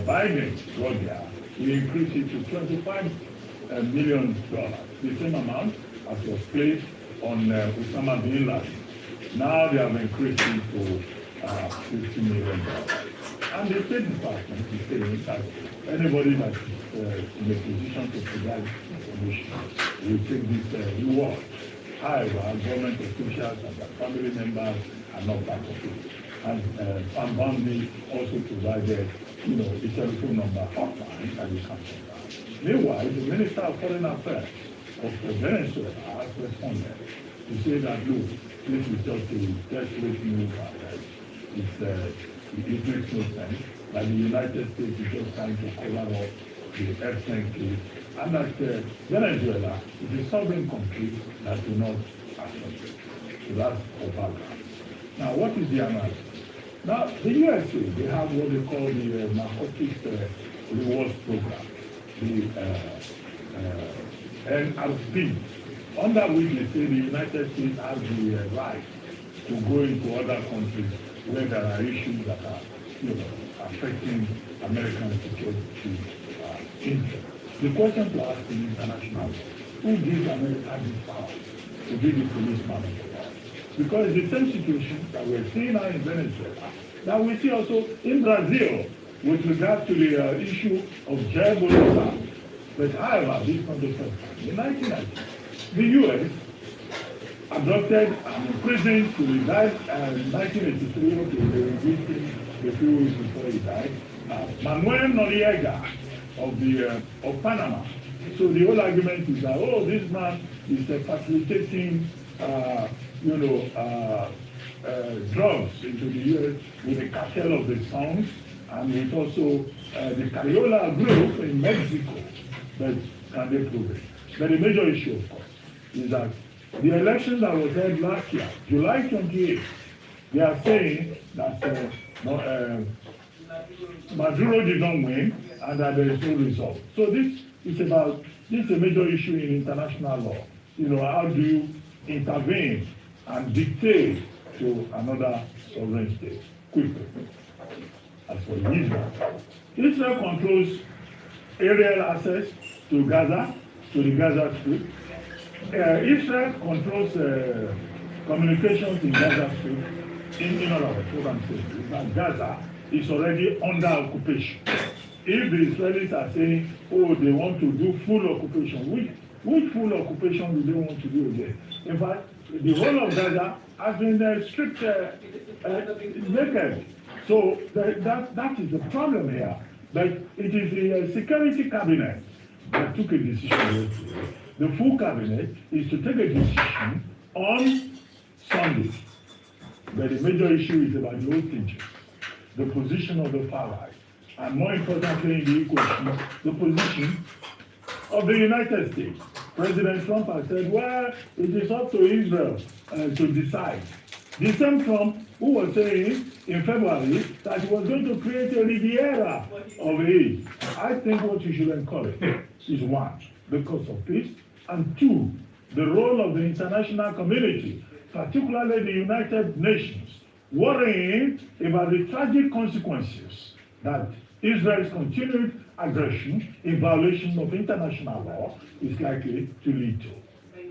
Biden got there, he increased it to $25 million, the same amount as was placed on Osama bin Laden. Now they have increased it to $50 million. And the State Department is saying that anybody that is in a position to provide information will take this reward. However, government officials and their family members are not part of it. And Pambandi also provided, the telephone number hotline that you can contact. Meanwhile, the Minister of Foreign Affairs of Venezuela has responded to say that, look, this is just a desperate move. It makes no sense that the United States is just trying to cover up the Epstein case, and that Venezuela is a sovereign country that do not accept it. So that's the background. Now, what is the analysis? Now, the USA, they have what they call the Narcotics Rewards Program, the NRP, under which they say the United States has the right to go into other countries where there are issues that are, affecting American security interests. The question to ask in international, who gives America this power to be the policeman of the world? Because it's the same situation that we're seeing now in Venezuela, that we see also in Brazil with regard to the issue of Jair Bolsonaro. But however, this is not the first time. In 1990, the U.S. adopted and imprisoned to the died in 1983, okay, they released him a few weeks before he died, Manuel Noriega of Panama. So the whole argument is that, this man is facilitating, drugs into the U.S. with the cartel of the Sounds and with also the Cariola group in Mexico. But can they prove it? But the major issue, of course, is that the election that was held last year, July 28th, they are saying that Maduro did not win and that there is no result. So this is a major issue in international law. How do you intervene and dictate to another sovereign state quickly? As for Israel controls aerial access to Gaza, to the Gaza Strip. Israel controls communications in Gaza Strip. In other words, what I'm saying is that Gaza is already under occupation. If the Israelis are saying, they want to do full occupation, which full occupation do they want to do again? In fact, the whole of Gaza has been stripped naked. So that is the problem here. But it is the security cabinet that took a decision yesterday. The full cabinet is to take a decision on Sunday. But the major issue is about the hostages, the position of the far right, and more importantly in the equation, the position of the United States. President Trump has said, well, it is up to Israel to decide. The same Trump who was saying in February that he was going to create a Riviera of aid. I think what you should encourage is one, the cause of peace, and two, the role of the international community, particularly the United Nations, worrying about the tragic consequences that Israel's continued aggression in violation of international law is likely to lead to. Let's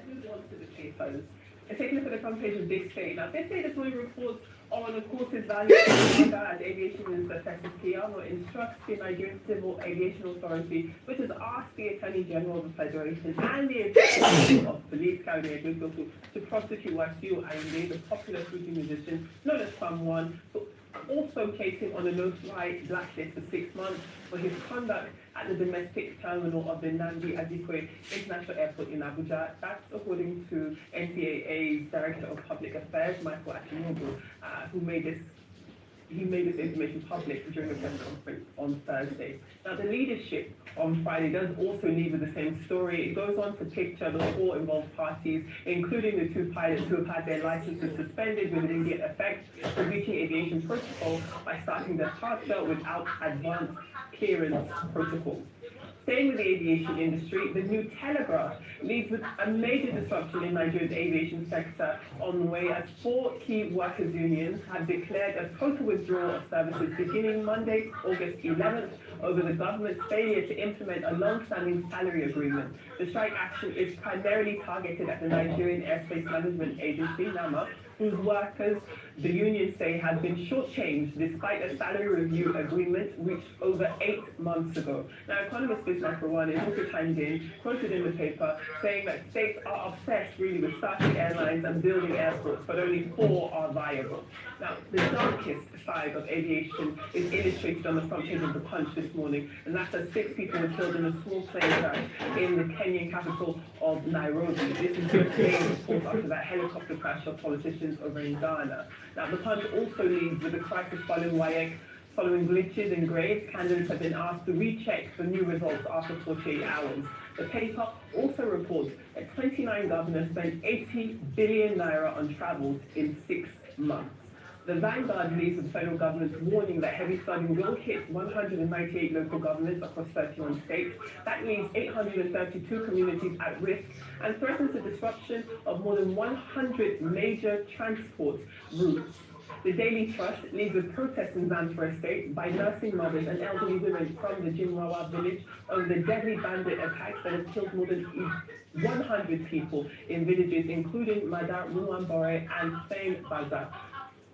move on to the papers. Let's take a look at the front page of This Day. Now, This Day this morning reports on, of course, his value as Aviation Minister Festus Keyamo instructs the Nigerian Civil Aviation Authority, which has asked the Attorney General of the Federation and the Attorney of Police, Kayode Egbetokun, to prosecute Wasiu Ayinde, the popular Fuji musician known as Farm One, also placing on a no-fly blacklist for 6 months for his conduct at the domestic terminal of the Nnamdi Azikiwe International Airport in Abuja. That's according to NCAA's Director of Public Affairs, Michael Akinobu, who made this information public during a press conference on Thursday. Now, the leadership on Friday does also leave with the same story. It goes on to picture the 4 involved parties, including the 2 pilots who have had their licenses suspended with immediate effect for breaching aviation protocol by starting their departure without advance clearance protocol. Staying with the aviation industry, the New Telegraph leads with a major disruption in Nigeria's aviation sector on the way as 4 key workers' unions have declared a total withdrawal of services beginning Monday, August 11th, over the government's failure to implement a long-standing salary agreement. The strike action is primarily targeted at the Nigerian Airspace Management Agency, NAMA, whose workers, the unions say, have been shortchanged despite a salary review agreement reached over 8 months ago. Now, economist Bismarck Rawani also chimed in, quoted in the paper, saying that states are obsessed really with starting airlines and building airports, but only 4 are viable. Now, the darkest side of aviation is illustrated on the front page of the Punch this morning, and that's as 6 people were killed in a small plane crash in the Kenyan capital of Nairobi. This is just days, of course, after that helicopter crash of politicians over in Ghana. Now, the Punch also leads with the crisis following WAEC. Following glitches in grades, candidates have been asked to recheck the new results after 48 hours. The paper also reports that 29 governors spent 80 billion naira on travels in 6 months. The Vanguard leads with the federal government's warning that heavy flooding will hit 198 local governments across 31 states. That leaves 832 communities at risk and threatens the disruption of more than 100 major transport routes. The Daily Trust leads with protests in Zamfara State by nursing mothers and elderly women from the Jimwawa village over the deadly bandit attacks that have killed more than 100 people in villages, including Madar, Ruambore, and Fame Baza.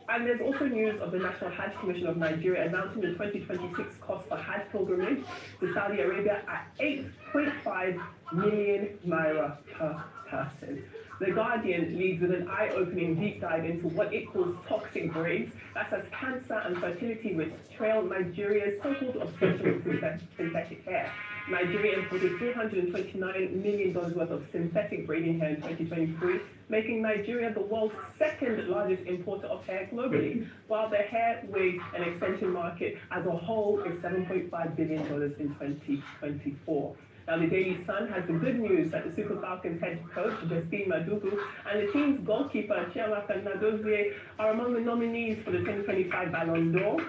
And there's also news of the National Hajj Commission of Nigeria announcing the 2026 cost for Hajj pilgrimage to Saudi Arabia at 8.5 million naira per person. The Guardian leads with an eye-opening deep dive into what it calls toxic braids. That's as cancer and fertility risks trail Nigeria's so-called obsession with synthetic hair. Nigeria imported $329 million worth of synthetic braiding hair in 2023, making Nigeria the world's 2nd largest importer of hair globally, while the hair, wig, and extension market as a whole is $7.5 billion in 2024. Now, the Daily Sun has the good news that the Super Falcons head coach, Justine Madugu, and the team's goalkeeper, Chiamaka Nnadozie, are among the nominees for the 2025 Ballon d'Or.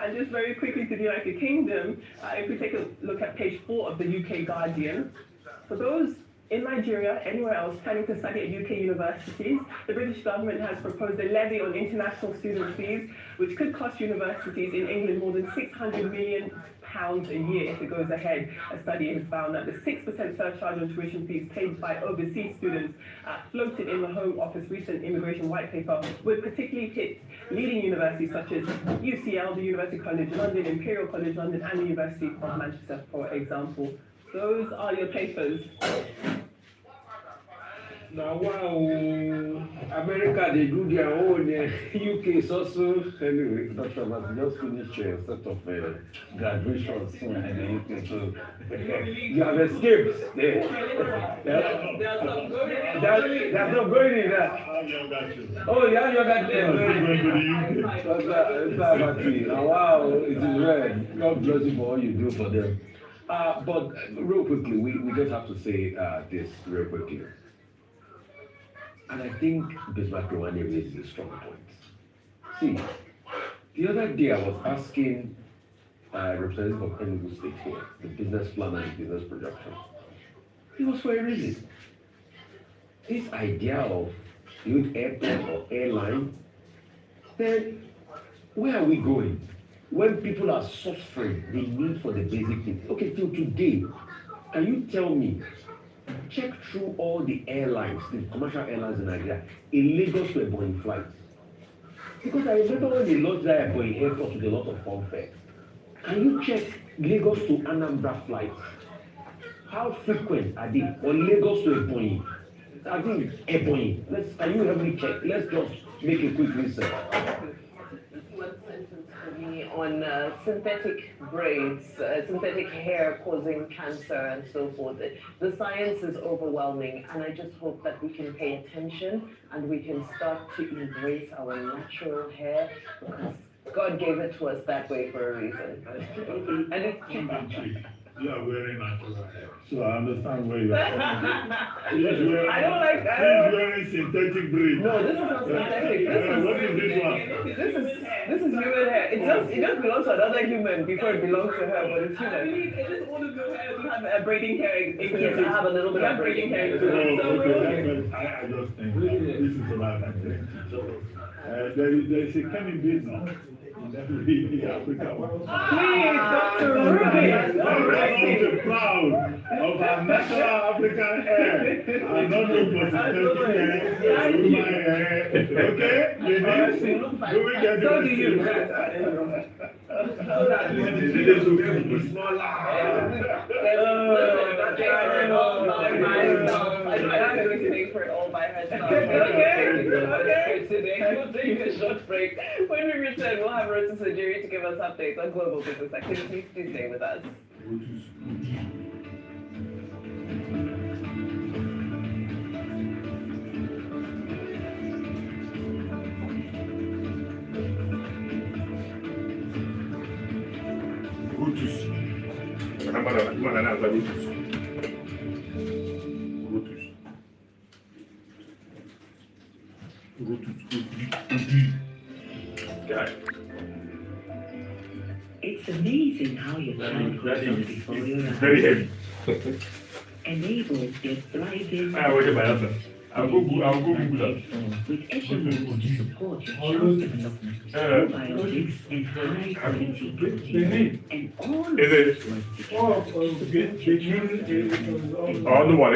And just very quickly to the United Kingdom, if we take a look at page 4 of the UK Guardian, for those in Nigeria, anywhere else, planning to study at UK universities, the British government has proposed a levy on international student fees, which could cost universities in England more than £600 million a year if it goes ahead. A study has found that the 6% surcharge on tuition fees paid by overseas students floated in the Home Office recent immigration white paper would particularly hit leading universities such as UCL, the University College London, Imperial College London, and the University of Manchester, for example. Those are your papers. Now, wow, America, they do their own. UK is also, anyway, Dr. Mas just finished a set of graduation soon in the UK, so you have escaped there. There's no going in there. Oh, yeah, you got there. Wow, it is well. God bless you for all you do for them. But real quickly, we just have to say this real quickly. And I think Bismarck Rawani raises a strong point. See, the other day I was asking representative of Enugu State here, the business plan and the business projection. It was for a reason. This idea of youth airport or airline, then Where are we going? When people are suffering the need for the basic things. Okay, till today, can you tell me, check through all the airlines, the commercial airlines in Nigeria, in Lagos to a Boeing flight? Because I remember when they launched that at Boeing Airport with a lot of fanfare. Can you check Lagos to Anambra flights? How frequent are they? Or Lagos to Ebonyi? I think Ebonyi. Can you help me check? Let's just make a quick research. One sentence for me on synthetic braids, synthetic hair causing cancer and so forth. The science is overwhelming, and I just hope that we can pay attention and we can start to embrace our natural hair, because God gave it to us that way for a reason. And it's You are wearing natural hair, so I understand where you are coming from. I don't like. He's wearing synthetic braid. No, this is not synthetic. What is this one? This is human hair. It just belongs to another human before it belongs to her, but it's human. It is all of your hair. You have braiding hair in Yes, I have a little bit of braiding hair. I just think this is about there is a coming bit now. In Africa. Please, Dr. Ruben. I'm proud of our natural African hair. I'm not looking for synthetic hair, human hair. Okay? Ladies, do we get So do you. I'm going to make for it all by herself. Okay. We'll take a short break. When we return, we'll have Rosa Sojiri to give us updates on global business activities. Please stay with us. Brutus. It's amazing how your child grows up before your eyes. Very heavy. Enables their thriving. I'll go Google that. With echelons to support your child's development, probiotics and high quality protein, and all of this work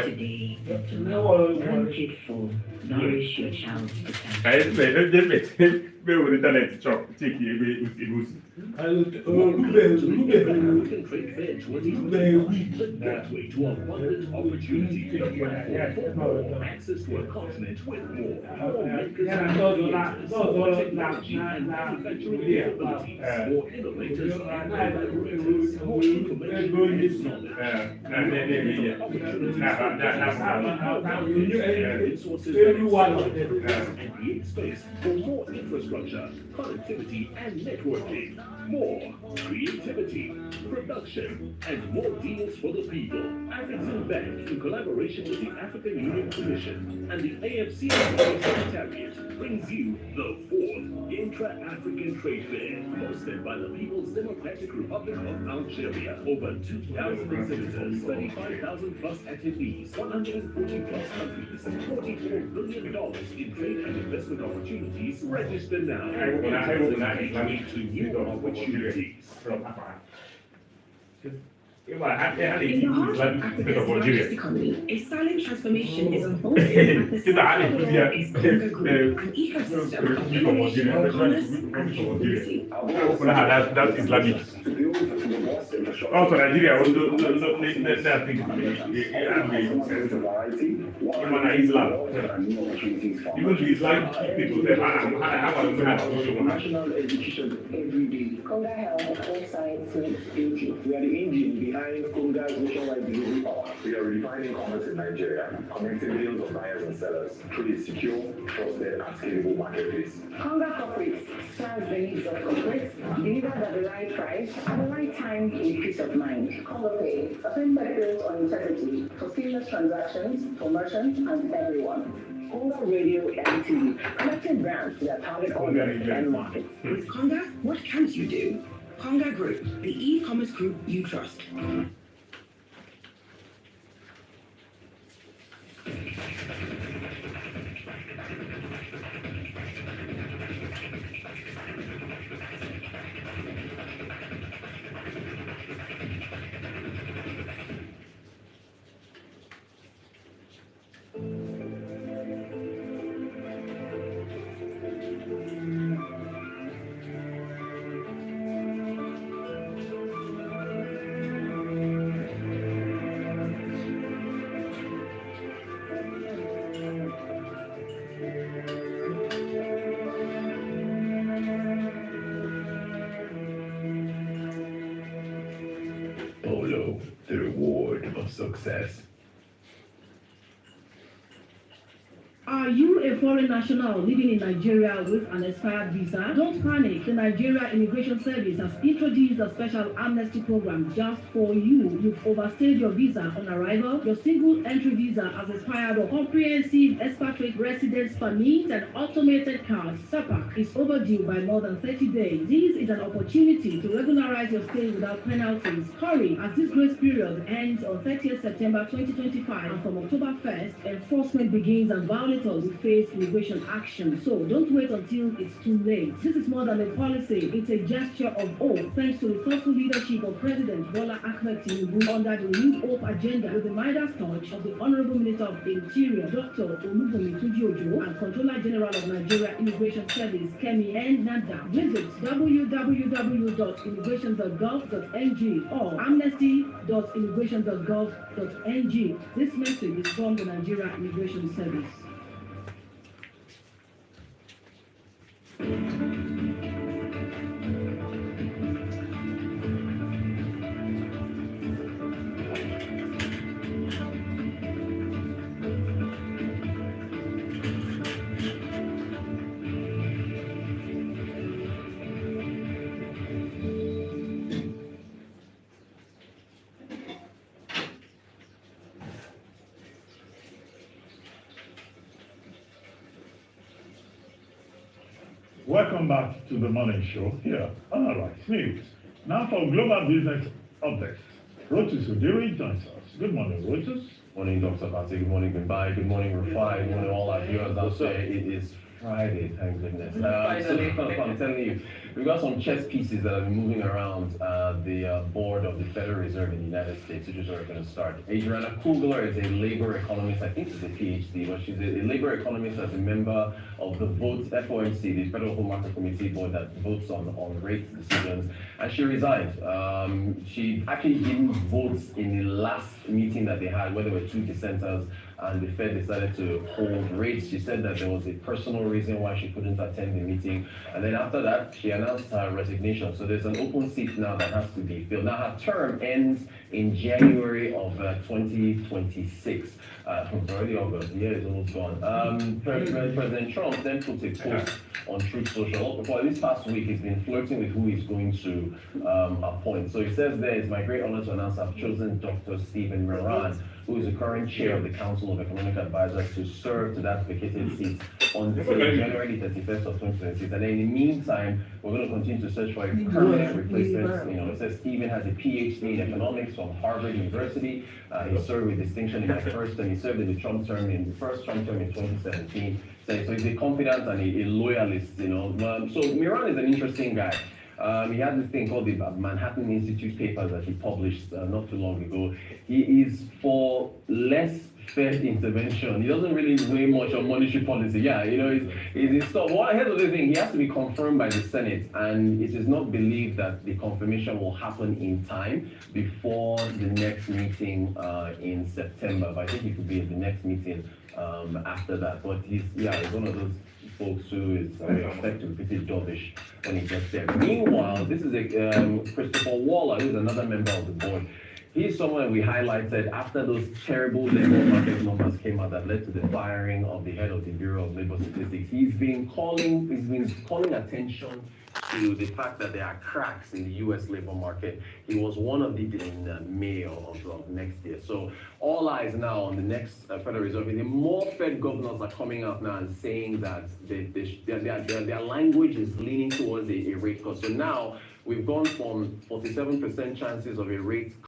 today. One kid full, nourish your child's potential. Internet check African Trade Fair 2020, the gateway to abundant opportunity, access to a continent with more makers and creators, more technology and manufacturing capabilities, more innovators and collaborators, more information and knowledge, opportunities, resources, and create space for more infrastructure, connectivity, and networking. More creativity, production, and more deals for the people. African Bank, in collaboration with the African Union Commission and the AFC Secretariat, brings you the 4th Intra-African Trade Fair, hosted by the People's Democratic Republic of Algeria. Over 2,000 exhibitors, 35,000 plus attendees, 140 plus countries, $44 billion in trade and investment opportunities. Register now. To new opportunities. In the heart of Africa's largest economy, a silent transformation is unfolding at the center of it all is Conga Group, an ecosystem of innovation, commerce, and capability. That's Islamic. Also, Nigeria was Islam. Even the Islamic people say, national education every day. Conga Health, all science meets beauty. We are the engine behind Conga's nationwide delivery power. We are redefining commerce in Nigeria, connecting millions of buyers and sellers through a secure, trusted, and scalable marketplace. Conga Corporates serves the needs of corporates, delivered at the right price, at the right time, with peace of mind. Conga Pay, a fintech built on integrity for seamless transactions for merchants and everyone. Conga Radio and TV, connecting brands to their target audience and markets. With Conga, what can't you do? Conga Group, the e-commerce group you trust. Polo, the reward of success. Are you a foreign national living in Nigeria with an expired visa? Don't panic. The Nigeria Immigration Service has introduced a special amnesty program just for you. You've overstayed your visa on arrival. Your single entry visa has expired, or comprehensive expatriate residence permit and automated card (SAPAC) is overdue by more than 30 days. This is an opportunity to regularize your stay without penalties. Hurry, as this grace period ends on 30th September 2025, and from October 1st, enforcement begins and violators will face immigration action. So don't wait until it's too late. This is more than a policy. It's a gesture of hope, thanks to the thoughtful leadership of President Bola Ahmed Tinubu under the New Hope agenda, with the Midas touch of the Honorable Minister of the Interior, Dr. Olubunmi Tunji-Ojo, and Controller General of Nigeria Immigration Service, Kemi N. Nada. Visit www.immigration.gov.ng or amnesty.immigration.gov.ng. This message is from the Nigeria Immigration Service. Welcome back to the morning show here on Arise News. Now for global business updates. Rotus Udiri joins us. Good morning, Rotus. Morning, Dr. Pati. Good morning, goodbye. Good morning, Rufai. Good morning, all our viewers out there. It is Friday, thank goodness. So I'm telling you, we've got some chess pieces that have been moving around the board of the Federal Reserve in the United States, which is where we're going to start. Adriana Kugler is a labor economist. I think she's a PhD, but she's a labor economist as a member of the FOMC, the Federal Home Market Committee board that votes on rate decisions, and she resigned. She actually didn't vote in the last meeting that they had, where there were two dissenters, and the Fed decided to hold rates. She said that there was a personal reason why she couldn't attend the meeting, and then after that, she announced her resignation. So there's an open seat now that has to be filled. Now her term ends in January of 2026. Already August, the year is almost gone. President Trump then put a post on Truth Social. For this past week, he's been flirting with who he's going to appoint. So he says there, it's my great honor to announce I've chosen Dr. Stephen Moran, who is the current chair of the Council of Economic Advisors, to serve to that vacated seat until January 31st of 2026. And then in the meantime, we're going to continue to search for a permanent replacement. It says Stephen has a PhD in economics from Harvard University. He served with distinction in the first term. He served in the first Trump term in 2017. So he's a confidant and a loyalist, So Moran is an interesting guy. He had this thing called the Manhattan Institute papers that he published not too long ago. He is for less Fed intervention. He doesn't really weigh much on monetary policy. He's stuff. Well, here's the other thing. He has to be confirmed by the Senate, and it is not believed that the confirmation will happen in time before the next meeting in September. But I think he could be at the next meeting after that. But he's one of those folks who is expect to be pretty dovish when he gets there. Meanwhile, this is Christopher Waller, who's another member of the board. He's someone we highlighted after those terrible labor market numbers came out that led to the firing of the head of the Bureau of Labor Statistics. He's been calling attention to the fact that there are cracks in the U.S. labor market. He was one of the in May of next year. So all eyes now on the next Federal Reserve. The more Fed governors are coming out now and saying that their language is leaning towards a rate cut. So now we've gone from 47% chances of a rate